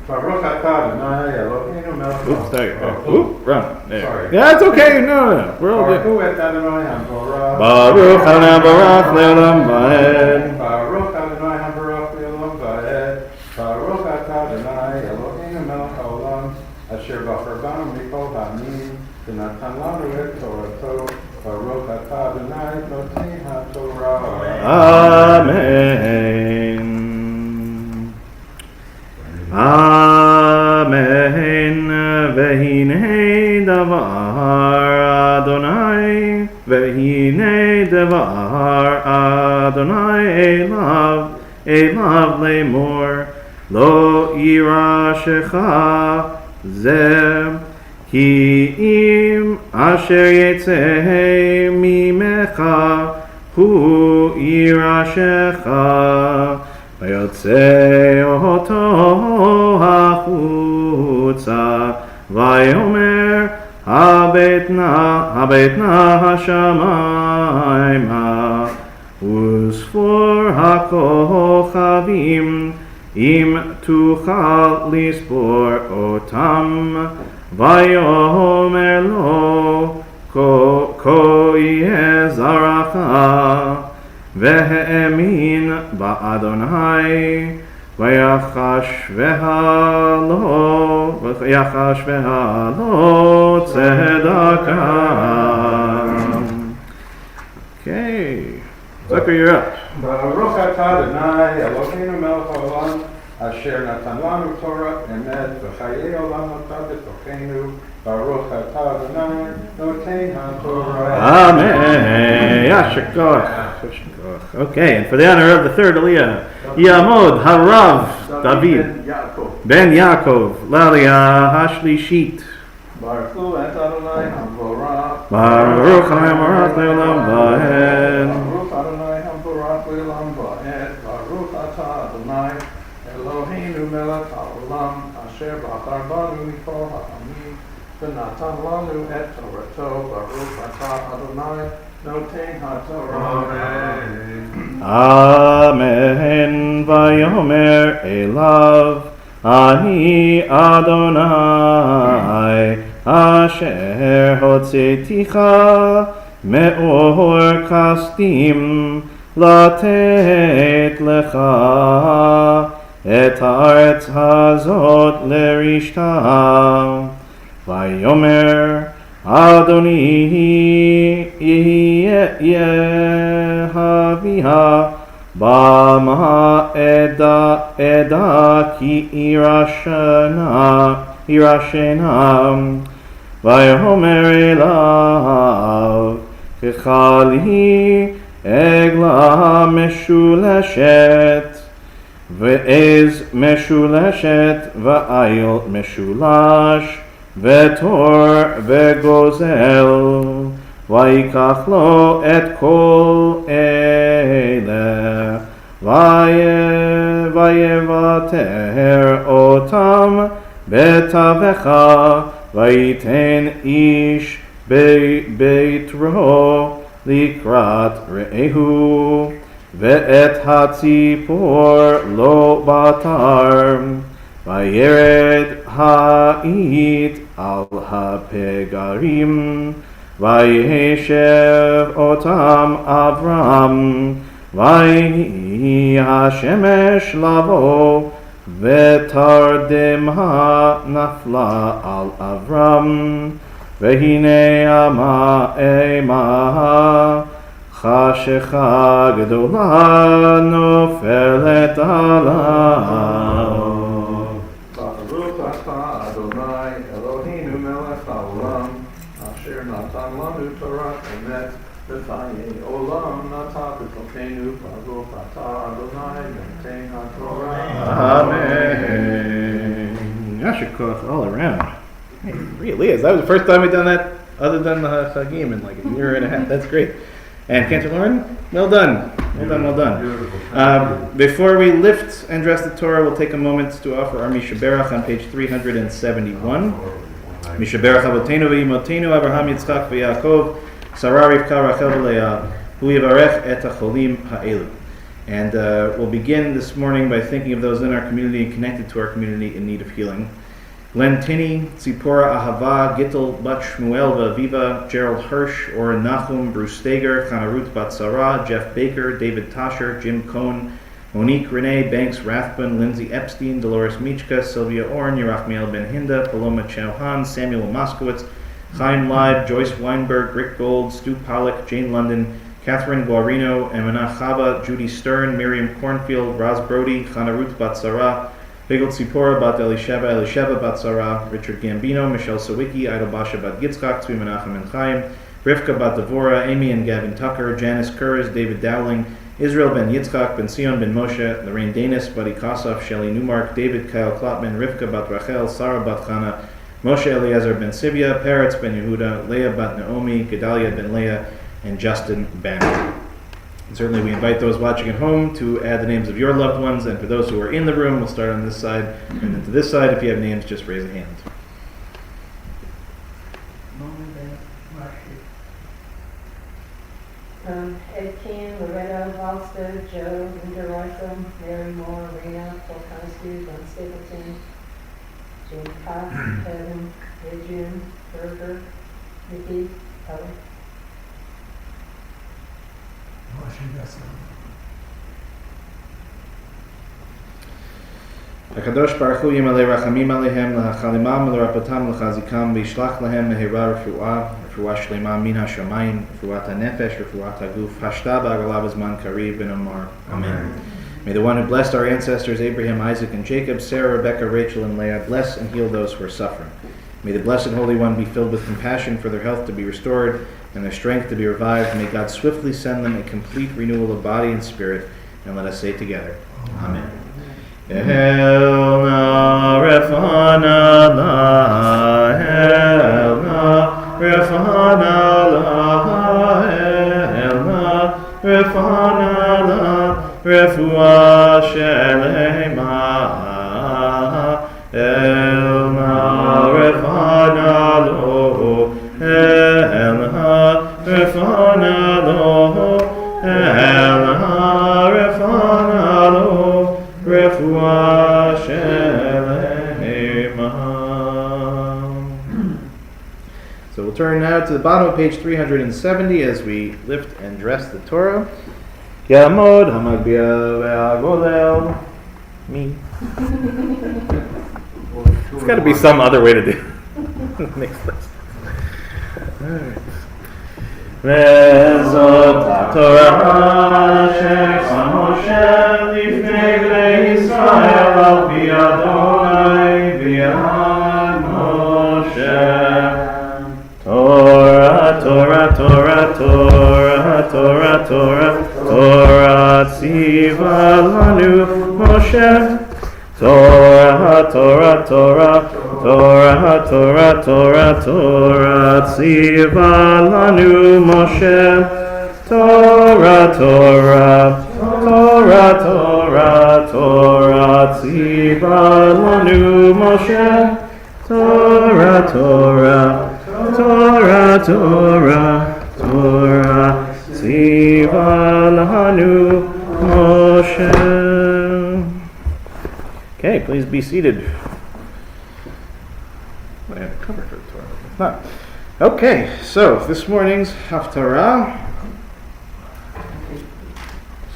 Baruch Adonai Eloheinu Melech Haolam. Oops, there you go. Oop, run. There. Sorry. Yeah, it's okay. No. We're all good. Baruch Adonai HaBorah. Baruch Adonai Baruch Le'olam Va'ed. Baruch Adonai HaBorah Le'olam Va'ed. Baruch Adonai Eloheinu Melech Haolam. Asher bachar banu mikol ha'amim. V'natan lanu et Torato. Baruch Adonai Notei HaTorah. Amen. Amen. Vehine davar Adonai. Vehine davar Adonai elav lemor. Lo yirashecha zeh. Ki im asher yetzeh mimecha hu yirashecha. ויוצא אותו החוצה ויאמר הבטנה השמיימה וספור הכוכבים אם תוכל לספור אותם ויאמר לו כה יהיה זרעך והאמין באדוני ויחשביה לו צדקה. Okay. Zucker, you're up. Baruch atah Adonai Eloheinu melech haolam asher natan lanu Torah emet v'chayei olam atah b'tochenu. Baruch atah Adonai noten haTorah. Amen. Yashikoch. Okay, and for the honor of the third Aliyah, Yamod Harav David Ben Yaakov Lalia Hashlishit. Baruch et Adonai Hamvorach. Baruch Hamorach Leolam Vaed. Baruch Adonai Hamvorach Leolam Vaed. Baruch atah Adonai Eloheinu melech haolam asher bachar banu mikol ha'amim v'natan lanu et Torato. Baruch atah Adonai noten haTorah. Amen. Vayomer Elav Ani Adonai Asher Hotzeticha Me'or Kasdim Latet Lecha Et Haaretz Hazot Lerishta Vayomer Adoni Yehaviha Bama Eda Ki Irashena Vayomer Elav Kechali Egla Meshuleshet Ve'ez Meshuleshet Va'ayil Meshulash Vetor Vegozel Vayikach lo et kol ele Vayevater otam betavecha Vayiten ish beitro likrat re'ehu Ve'et hatzipor lo batar Vayered ha'it al ha'pegarim Vayeshev otam Avram Vayi hashemesh lavo Vetardemha nafla al Avram Vehine ama ema Chashecha gedola nofelet alav. Baruch atah Adonai Eloheinu melech haolam asher natan lanu Torah emet v'chayei olam natan b'tochenu. Baruch atah Adonai noten haTorah. Amen. Yashikoch all around. Hey, really is. That was the first time we've done that other than the Chagim in like a year and a half. That's great. And Cantor Lauren, well done. Well done. Before we lift and dress the Torah, we'll take a moment to offer our Mishaberach on page 371. Mishaberach Avotenu v'Imotenu Avraham Yitzchak v'Yaakov Sarah Rivka Rachel v'Leah Hu Yivarech et HaCholim Ha'elu. And we'll begin this morning by thinking of those in our community and connected to our community in need of healing. Len Tinney, Tzipora Ahava, Gittel Bat Shmuel Vaviva, Gerald Hirsch, Oren Nachum, Bruce Steger, Chanarut Bat Sarah, Jeff Baker, David Tasher, Jim Cohn, Monique Renee, Banks Rathbun, Lindsay Epstein, Dolores Michka, Sylvia Orn, Yerachmiel Ben Hinda, Paloma Chauhan, Samuel Moskowitz, Chaim Leib, Joyce Weinberg, Rick Gold, Stu Pollack, Jane London, Catherine Guarino, Emana Chaba, Judy Stern, Miriam Cornfield, Raz Brody, Chanarut Bat Sarah, Vigil Tzipora Bat Elisheva Bat Sarah, Richard Gambino, Michelle Sawicki, Idol Basha Bat Gitzchak, Tzvi Menachem and Chaim, Rivka Bat Devora, Amy and Gavin Tucker, Janice Kurz, David Dowling, Israel Ben Yitzchak, Ben Sion Ben Moshe, Lorraine Danis, Buddy Kossoff, Shelley Newmark, David Kyle Klopman, Rivka Bat Rachel, Sarah Bat Chana, Moshe Eliezer Ben Sivia, Peretz Ben Yehuda, Leah Bat Naomi, Gedalia Ben Leah, and Justin Banner. And certainly we invite those watching at home to add the names of your loved ones, and for those who are in the room, we'll start on this side, and then to this side. If you have names, just raise a hand. Ed Keen, Loretta Volstead, Joe, Linda Rysam, Mary Moore, Rena, Paul Conisky, Glenn Stapleton, Jane Cox, Kevin, Adrian, Berger, Nikki, Kelly. HaKadosh Baruch Hu Yimalei Rachamim Alehem Lachalimam L'Rapatam L'Chazikam V'Yishlach Lahem Mehera Refuah רפואה שלמה מן השמיים, רפואת הנפש, רפואת הגוף, השתה בעגלה בזמן קריב ונאמר Amen. May the one who blessed our ancestors Abraham, Isaac, and Jacob, Sarah, Rebecca, Rachel, and Leah, bless and heal those who are suffering. May the Blessed Holy One be filled with compassion for their health to be restored and their strength to be revived. May God swiftly send them a complete renewal of body and spirit. And let us say together, Amen. Elna refana la, Elna refana la, Elna refana la, refua shelema, Elna refana lo, Elna refana lo, Elna refana lo, refua shelema. So we'll turn now to the bottom of page 370 as we lift and dress the Torah. Yamod hamagbiel ve'agolel. Me. There's got to be some other way to do it. Next list. All right. Vezot Torah she'ksa Moshe lifnei bnei Yisrael al pi Adonai b'yad Moshe. Torah, Torah, Torah, Torah, Torah, Torah, Torah tziva lanu Moshe. Torah, Torah, Torah, Torah, Torah, Torah, Torah, tziva lanu Moshe. Torah, Torah, Torah, Torah, Torah, tziva lanu Moshe. Torah, Torah, Torah, Torah, Torah, tziva lanu Moshe. Okay, please be seated. I have a cover for the Torah. If not. Okay, so this morning's Haftarah.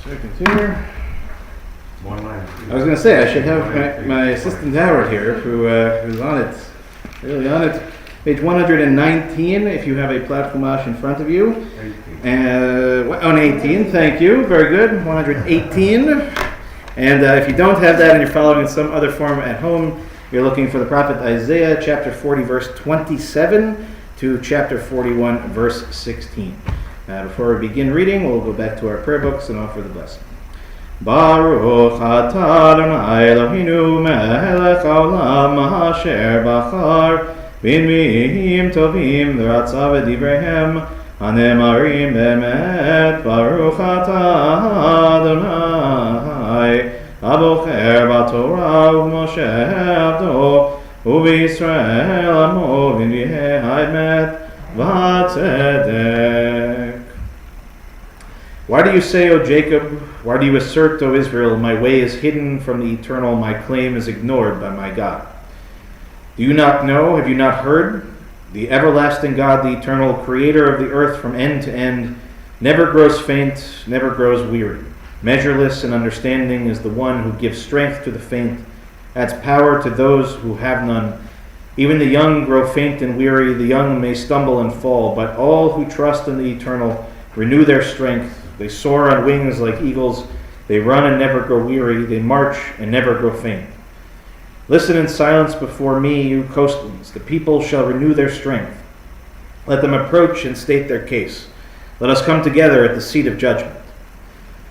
Second here. I was going to say I should have my assistant Howard here, who's on it, really on it. Page 119, if you have a platformash in front of you. On 18, thank you, very good. 118. And if you don't have that and you're following in some other form at home, you're looking for the prophet Isaiah, chapter 40, verse 27 to chapter 41, verse 16. Before we begin reading, we'll go back to our prayer books and offer the blessing. Baruch atah Adonai Eloheinu melech haolam asher bachar b'nbiim tovim v'ratzav et divreihem הנאמרים באמת ברוך אתה אדוני הבוחר בתורה ובמשה עבדו ובישראל עמו בנביאי האמת והצדק. Why do you say, O Jacob, why do you assert, O Israel, my way is hidden from the eternal, my claim is ignored by my God? Do you not know, have you not heard? The everlasting God, the eternal creator of the earth from end to end, never grows faint, never grows weary. Measureless in understanding is the one who gives strength to the faint, adds power to those who have none. Even the young grow faint and weary, the young may stumble and fall, but all who trust in the eternal renew their strength. They soar on wings like eagles, they run and never grow weary, they march and never grow faint. Listen in silence before me, you coastlands. The people shall renew their strength. Let them approach and state their case. Let us come together at the seat of judgment.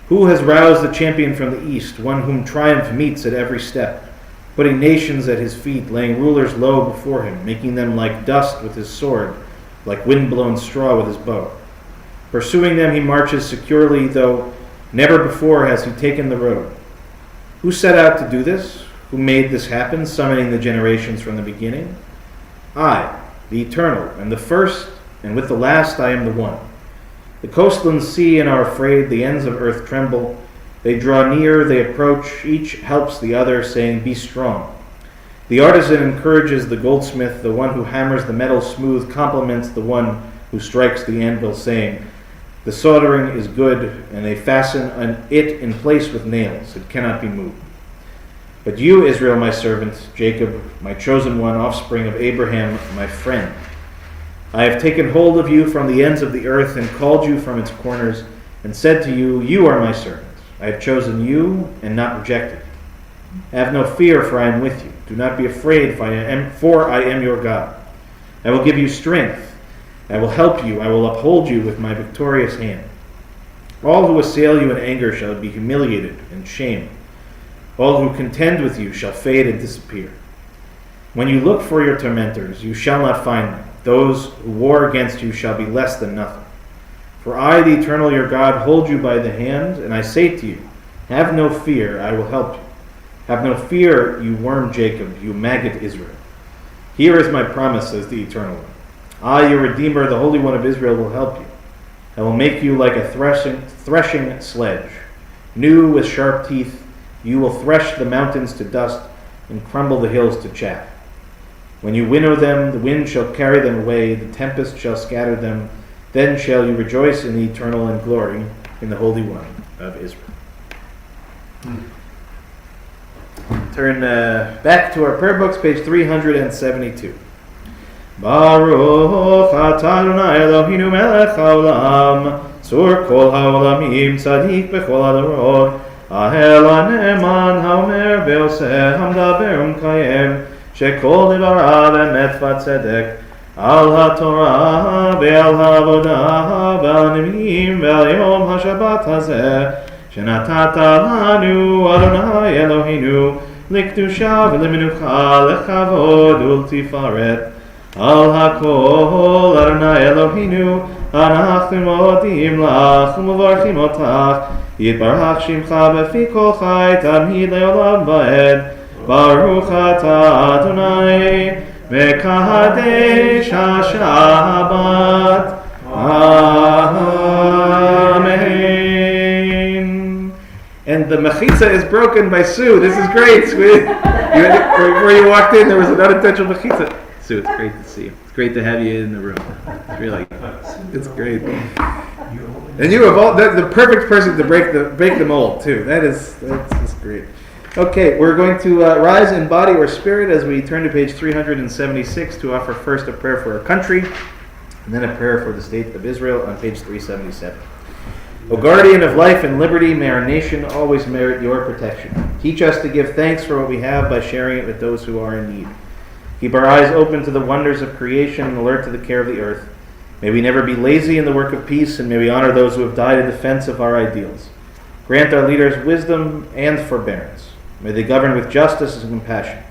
Who has roused the champion from the east, one whom triumph meets at every step, putting nations at his feet, laying rulers low before him, making them like dust with his sword, like wind-blown straw with his bow. Pursuing them he marches securely, though never before has he taken the road. Who set out to do this? Who made this happen, summoning the generations from the beginning? I, the eternal, am the first, and with the last I am the one. The coastlands see and are afraid, the ends of earth tremble. They draw near, they approach, each helps the other, saying, be strong. The artisan encourages the goldsmith, the one who hammers the metal smooth compliments the one who strikes the anvil, saying, the soldering is good, and they fasten it in place with nails, it cannot be moved. But you, Israel, my servant, Jacob, my chosen one, offspring of Abraham, my friend, I have taken hold of you from the ends of the earth and called you from its corners and said to you, you are my servant. I have chosen you and not rejected you. Have no fear, for I am with you. Do not be afraid, for I am your God. I will give you strength. I will help you. I will uphold you with my victorious hand. All who assail you in anger shall be humiliated and shamed. All who contend with you shall fade and disappear. When you look for your tormentors, you shall not find them. Those who war against you shall be less than nothing. For I, the eternal your God, hold you by the hand, and I say to you, have no fear, I will help you. Have no fear, you worm Jacob, you maggot Israel. Here is my promise, says the Eternal One. I, your Redeemer, the Holy One of Israel, will help you. I will make you like a threshing sledge. New with sharp teeth, you will thresh the mountains to dust and crumble the hills to chaff. When you winnow them, the wind shall carry them away, the tempest shall scatter them. Then shall you rejoice in the eternal and glory in the Holy One of Israel. Turn back to our prayer books, page 372. Baruch atah Adonai Eloheinu melech haolam, tzur kol haolamim, tzadik bechol adorot, ahel haneman haomer ve'oseh hamdaber umkayem, shekol divarav emet v'tzedek, al haTorah ve'al ha'avodah ve'al nimim ve'al yom ha'shabbat hazeh, shenatata lanu Adonai Eloheinu, likdusha v'lemenucha lechavod ultifaret. Al hakol Adonai Eloheinu, אנחנו מודים לך ומברכים אותך, יתברך שמך בפי כל חי תמיד לעולם ועד. ברוך אתה אדוני מקדש השבת. Amen. And the mechitza is broken by Sue. This is great. Before you walked in, there was an unintentional mechitza. Sue, it's great to see you. It's great to have you in the room. It's really, it's great. And you have all the perfect person to break the mold too. That's great. Okay, we're going to rise in body or spirit as we turn to page 376 to offer first a prayer for our country, and then a prayer for the state of Israel on page 377. O guardian of life and liberty, may our nation always merit your protection. Teach us to give thanks for what we have by sharing it with those who are in need. Keep our eyes open to the wonders of creation and alert to the care of the earth. May we never be lazy in the work of peace, and may we honor those who have died in defense of our ideals. Grant our leaders wisdom and forbearance. May they govern with justice and compassion.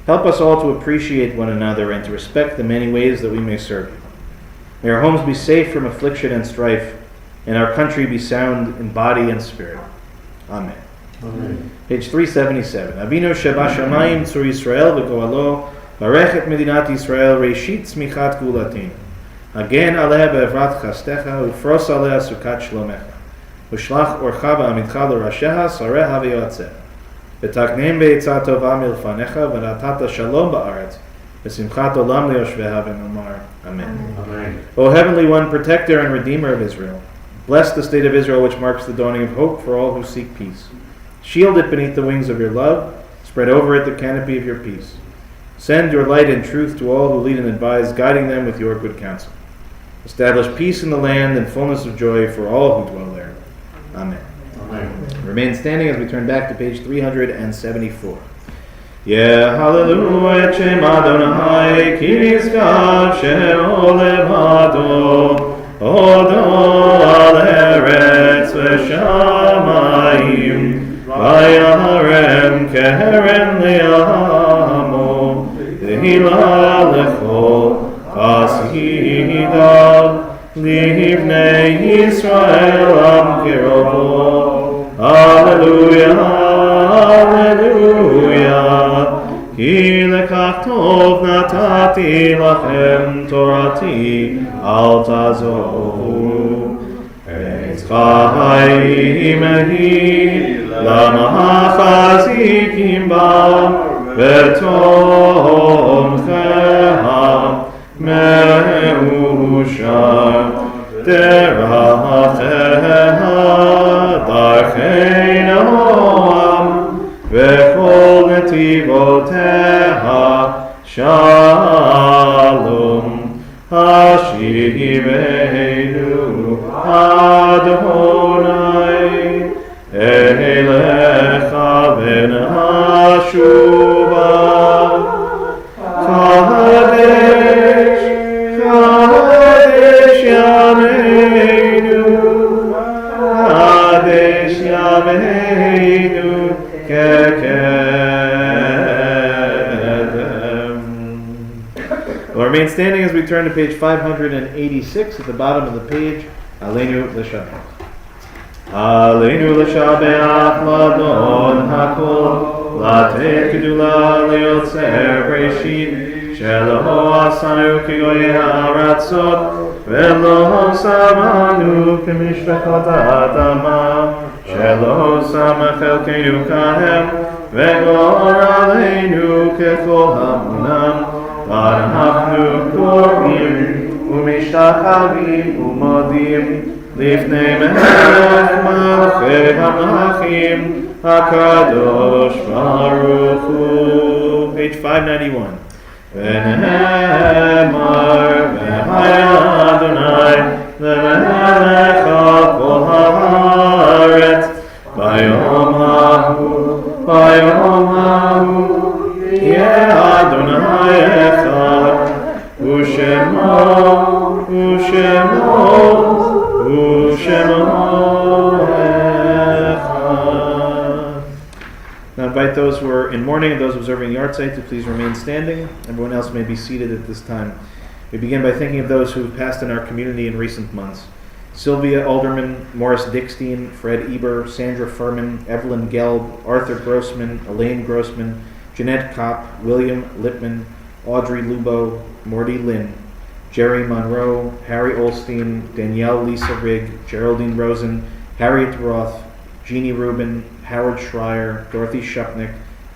Help us all to appreciate one another and to respect the many ways that we may serve you. May our homes be safe from affliction and strife, and our country be sound in body and spirit. Amen. Amen. Page 377. Avinu Shebashamayim Tzur Yisrael v'Goalo, Barech et Medinat Yisrael, Reishit Tzmichat Geulatenu. Hagen aleh be'evrat chastecha, ufros aleh sukat shlomecha. Ushlach orcha v'amitcha l'rasheha, sareha v'yoatzeha. V'taknem be'etzah tova milfanecha, v'natata shalom ba'aretz, v'simchat olam liyoshveha v'nomar. Amen. Amen. O Heavenly One, Protector and Redeemer of Israel, bless the state of Israel, which marks the dawning of hope for all who seek peace. Shield it beneath the wings of your love, spread over it the canopy of your peace. Send your light and truth to all who lead and advise, guiding them with your good counsel. Establish peace in the land and fullness of joy for all who dwell there. Amen. Amen. Remain standing as we turn back to page 374. Yeah, hallelujah, Shem Adonai, ki nizkar she'o levado, odo al eretz v'shamayim, vayarem keren li'amo, tehila lechol, Asidav livnei Yisrael am kirovo. Alleluia, alleluia. Ki lekach tov natati lachem torati al tazovu. Eitz chayim ehi lama chazikim ba v'tomcheha Me'ushar deracheha darchei noam v'chol netivoteha shalom. Sirenu Adonai Elecha v'nashuva Kadesh Kadesh Yameinu Kadesh Yameinu Kekedem. We'll remain standing as we turn to page 586 at the bottom of the page. Aleinu l'shabbat. Aleinu l'shabbat l'adon hakol latet kedula liotzer breshit shelo asanu kigoye haratzot velo samanu k'mishpachot ha'adama shelo sama chelkeinu kahem vegor aleinu kechol hamunam ואנחנו קוראים ומשתחווים ומודים לפני מלך מלכי המלכים הקדוש ברוך הוא. Page 591. ונאמר והיה אדוני למלך על כל הארץ ביום ההוא יהיה אדוני אחד ושמו אחד. Now invite those who are in mourning and those observing the yard site to please remain standing. Everyone else may be seated at this time. We begin by thinking of those who have passed in our community in recent months. Sylvia Alderman, Morris Dickstein, Fred Eber, Sandra Furman, Evelyn Gelb, Arthur Grossman, Elaine Grossman, Jeanette Kopp, William Lippman, Audrey Lubo, Morty Lynn, Jerry Monroe, Harry Olstein, Danielle Lisa Rigg, Geraldine Rosen, Harriet Roth, Jeannie Rubin, Howard Schreier, Dorothy Shupnick,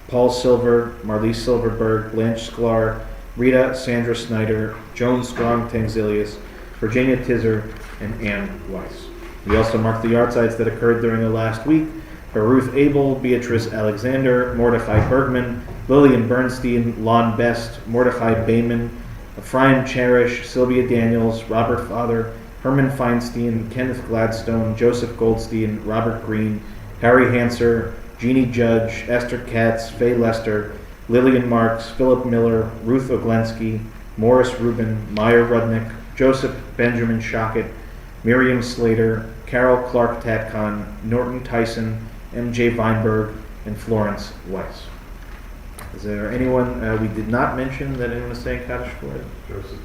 Paul Silver, Marlise Silverberg, Blanche Sklar, Rita Sandra Snyder, Joan Strong Tangzilius, Virginia Tizer, and Ann Weiss. We also mark the yard sites that occurred during the last week for Ruth Abel, Beatrice Alexander, Mordechai Bergman, Lillian Bernstein, Lon Best, Mordechai Bayman, Ephraim Cherish, Sylvia Daniels, Robert Father, Herman Feinstein, Kenneth Gladstone, Joseph Goldstein, Robert Green, Harry Hanser, Jeannie Judge, Esther Katz, Faye Lester, Lillian Marks, Philip Miller, Ruth Oglensky, Morris Rubin, Meyer Rudnick, Joseph Benjamin Shockett, Miriam Slater, Carol Clark Tatcon, Norton Tyson, M.J. Weinberg, and Florence Weiss. Is there anyone we did not mention that anyone is saying Kaddish for? Joseph.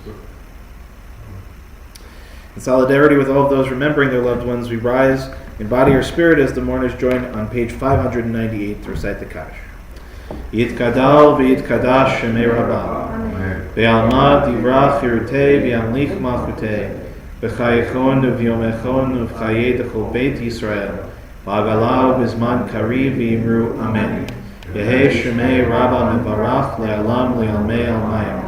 In solidarity with all of those remembering their loved ones, we rise in body or spirit as the mourners join on page 598 to recite the Kaddish. Yitkadal v'yitkadash shemei Rabbah ve'alma divrach yirutei v'yamlich malchutei v'chayechon v'yomechon v'chayei d'chol beit Yisrael v'agalau b'zman kariv v'yimru amen. Yehei shemei Rabbah mevarach le'alam le'almei almayim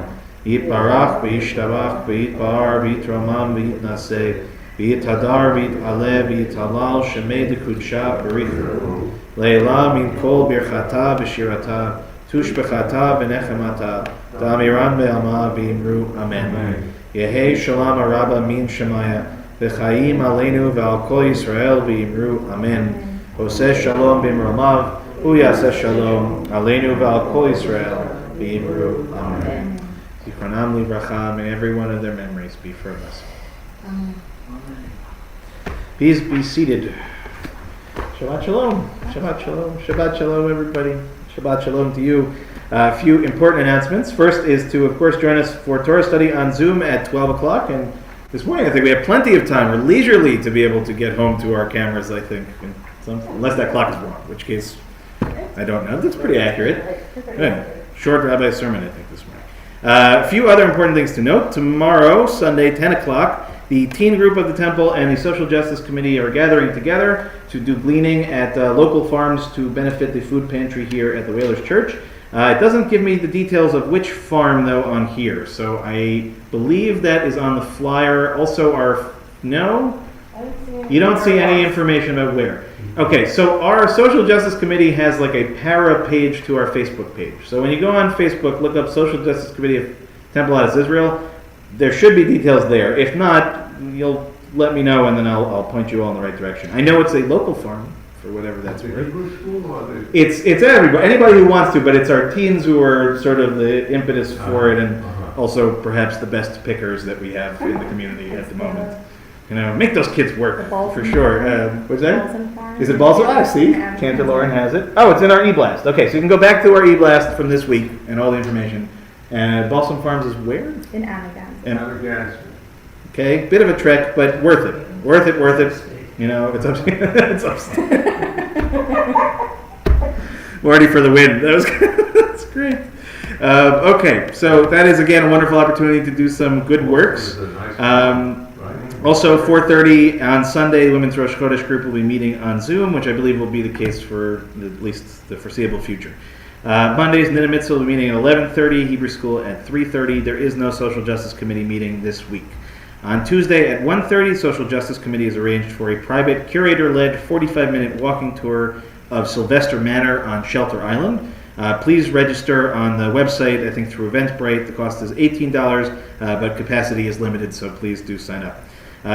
Yitbarach v'yishtabach v'yitbar v'yitramam v'yitnaseh v'yitadar v'yitaleh v'yitalal shemei d'kudsha b'richu Leila min kol birchata v'shirata tushbechata v'nechemata da'amiran be'alma v'imru amen. Yehei shalom araba min shemaya v'chayim aleinu v'al kol Yisrael v'imru amen. Oseh shalom b'imromav uyaseh shalom aleinu v'al kol Yisrael v'imru amen. Zichronam livracha, may every one of their memories be for us. Please be seated. Shabbat shalom. Shabbat shalom. Shabbat shalom, everybody. Shabbat shalom to you. A few important announcements. First is to, of course, join us for Torah study on Zoom at 12 o'clock. And this morning, I think we have plenty of time. We're leisurely to be able to get home to our cameras, I think. Unless that clock is wrong, in which case, I don't know. That's pretty accurate. Good. Short rabbi's sermon, I think, this morning. A few other important things to note. Tomorrow, Sunday, 10 o'clock, the teen group of the temple and the social justice committee are gathering together to do gleaning at local farms to benefit the food pantry here at the Whalers Church. It doesn't give me the details of which farm, though, on here. So I believe that is on the flyer. Also, no? You don't see any information about where. Okay, so our social justice committee has like a para page to our Facebook page. So when you go on Facebook, look up Social Justice Committee of Temple Adas Israel. There should be details there. If not, you'll let me know, and then I'll point you all in the right direction. I know it's a local farm, for whatever that's worth. It's everybody, anybody who wants to, but it's our teens who are sort of the impetus for it, and also perhaps the best pickers that we have in the community at the moment. Make those kids work for sure. What's that? Is it Balsam? Ah, see, Cantor Lauren has it. Oh, it's in our e-blast. Okay, so you can go back to our e-blast from this week and all the information. And Balsam Farms is where? In Amagansett. Okay, bit of a trek, but worth it. Worth it. It's upstate. Marty for the win. That was that's great. Okay, so that is again a wonderful opportunity to do some good works. Also, 4:30 on Sunday, Women's Rosh Chodesh group will be meeting on Zoom, which I believe will be the case for at least the foreseeable future. Mondays, Niddah Mitzvah will be meeting at 11:30, Hebrew School at 3:30. There is no Social Justice Committee meeting this week. On Tuesday at 1:30, Social Justice Committee is arranged for a private, curator-led 45-minute walking tour of Sylvester Manor on Shelter Island. Please register on the website, I think through Eventbrite. The cost is $18, but capacity is limited, so please do sign up.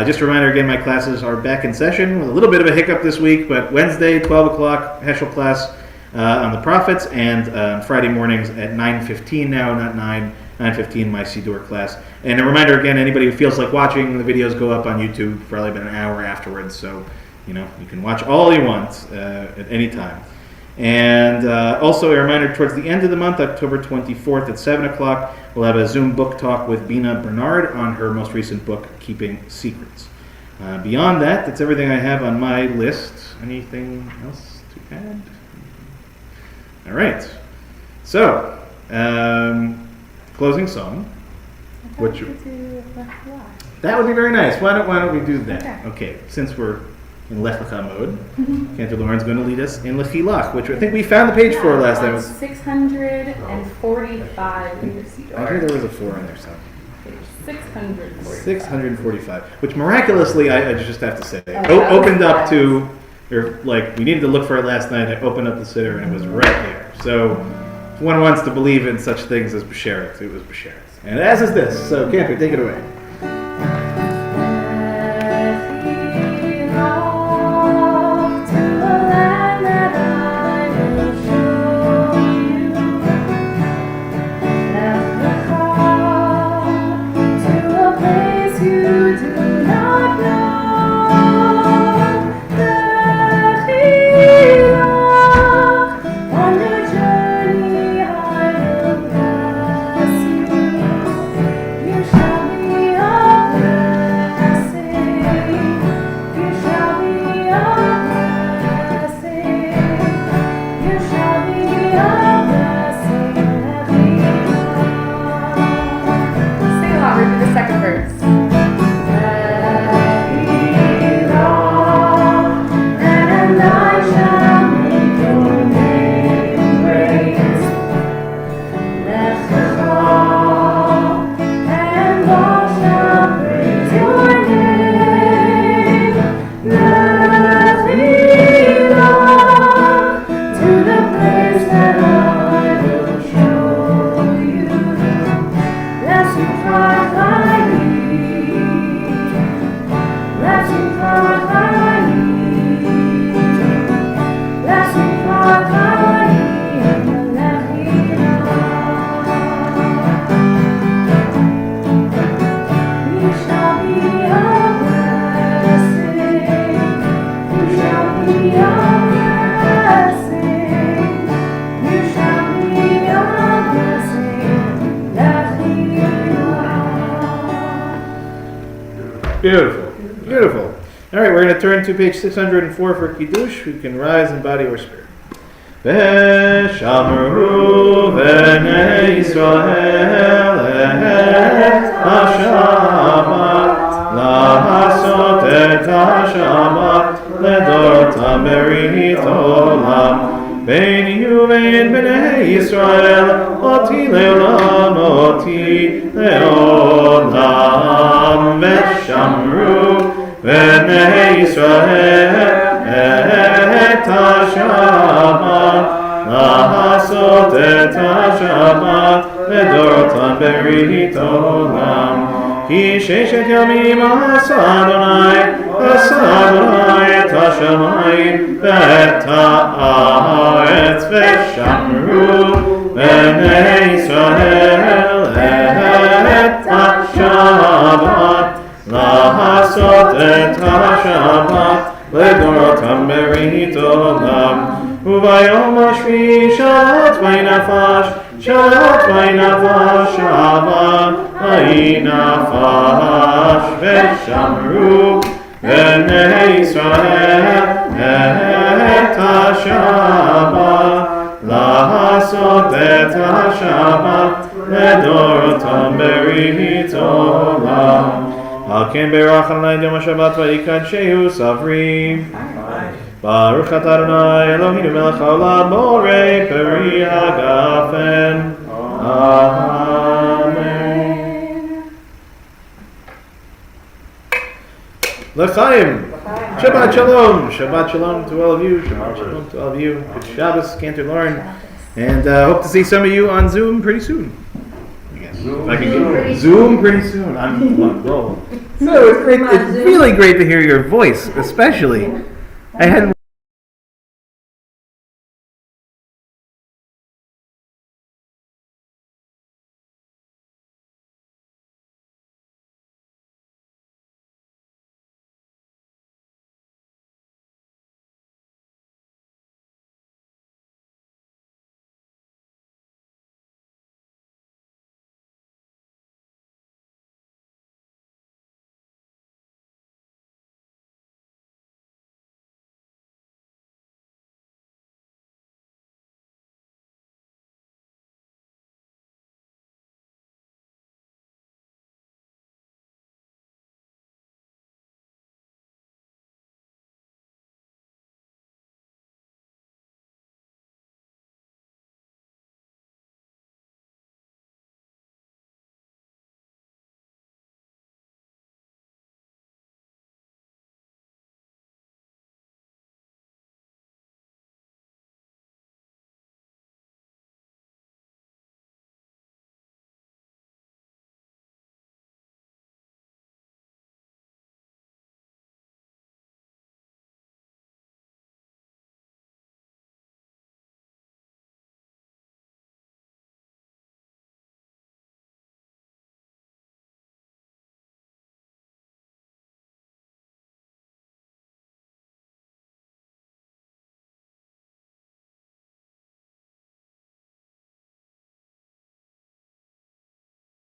Just a reminder again, my classes are back in session with a little bit of a hiccup this week, but Wednesday, 12 o'clock, Heschel class on the prophets, and Friday mornings at 9:15 now, not 9:15, my Siddur class. And a reminder again, anybody who feels like watching, the videos go up on YouTube probably about an hour afterwards, so you can watch all you want at any time. And also a reminder, towards the end of the month, October 24th at 7 o'clock, we'll have a Zoom book talk with Bina Bernard on her most recent book, Keeping Secrets. Beyond that, that's everything I have on my list. Anything else to add? All right. So, closing song. Which that would be very nice. Why don't we do that? Okay. Since we're in Lech Lecha mode, Cantor Lauren's going to lead us in Lechilach, which I think we found the page for last time. It was 645 in your seat. I heard there was a 4 on there somewhere. 645. Which miraculously, I just have to say, opened up to, we needed to look for it last night. I opened up the sitter and it was right there. So, if one wants to believe in such things as B'Sheretz, it was B'Sheretz. And as is this. So, Cantor, take it away. Beautiful. All right, we're going to turn to page 604 for Kiddush. We can rise in body or spirit. V'shamru b'nei Yisrael et ha-Shabbat la'asot et ha-Shabbat ledortam berit olam beini uvein b'nei Yisrael oti leolam v'shamru b'nei Yisrael et ha-Shabbat la'asot et ha-Shabbat ledortam berit olam כי ששת ימים עשה אדוני את השמיים ואת הארץ ושמרו בני ישראל את השבת לעשות את השבת לדורותם ברית עולם וביום השביעי שבת בי נפש שבת בי נפש ושמרו בני ישראל את השבת לעשות את השבת לדורותם ברית עולם על כן ברך עלי את יום השבת ויקדשהו סברי ברוך אתה אדוני אלוהינו מלך העולם בורא פרי הגפן אמן. L'chaim. Shabbat shalom. Shabbat shalom to all of you. Shabbat shalom to all of you. Good Shabbos, Cantor Lauren. And hope to see some of you on Zoom pretty soon. I guess. If I can get Zoom pretty soon. I'm on roll. No, it's great. It's really great to hear your voice, especially. I hadn't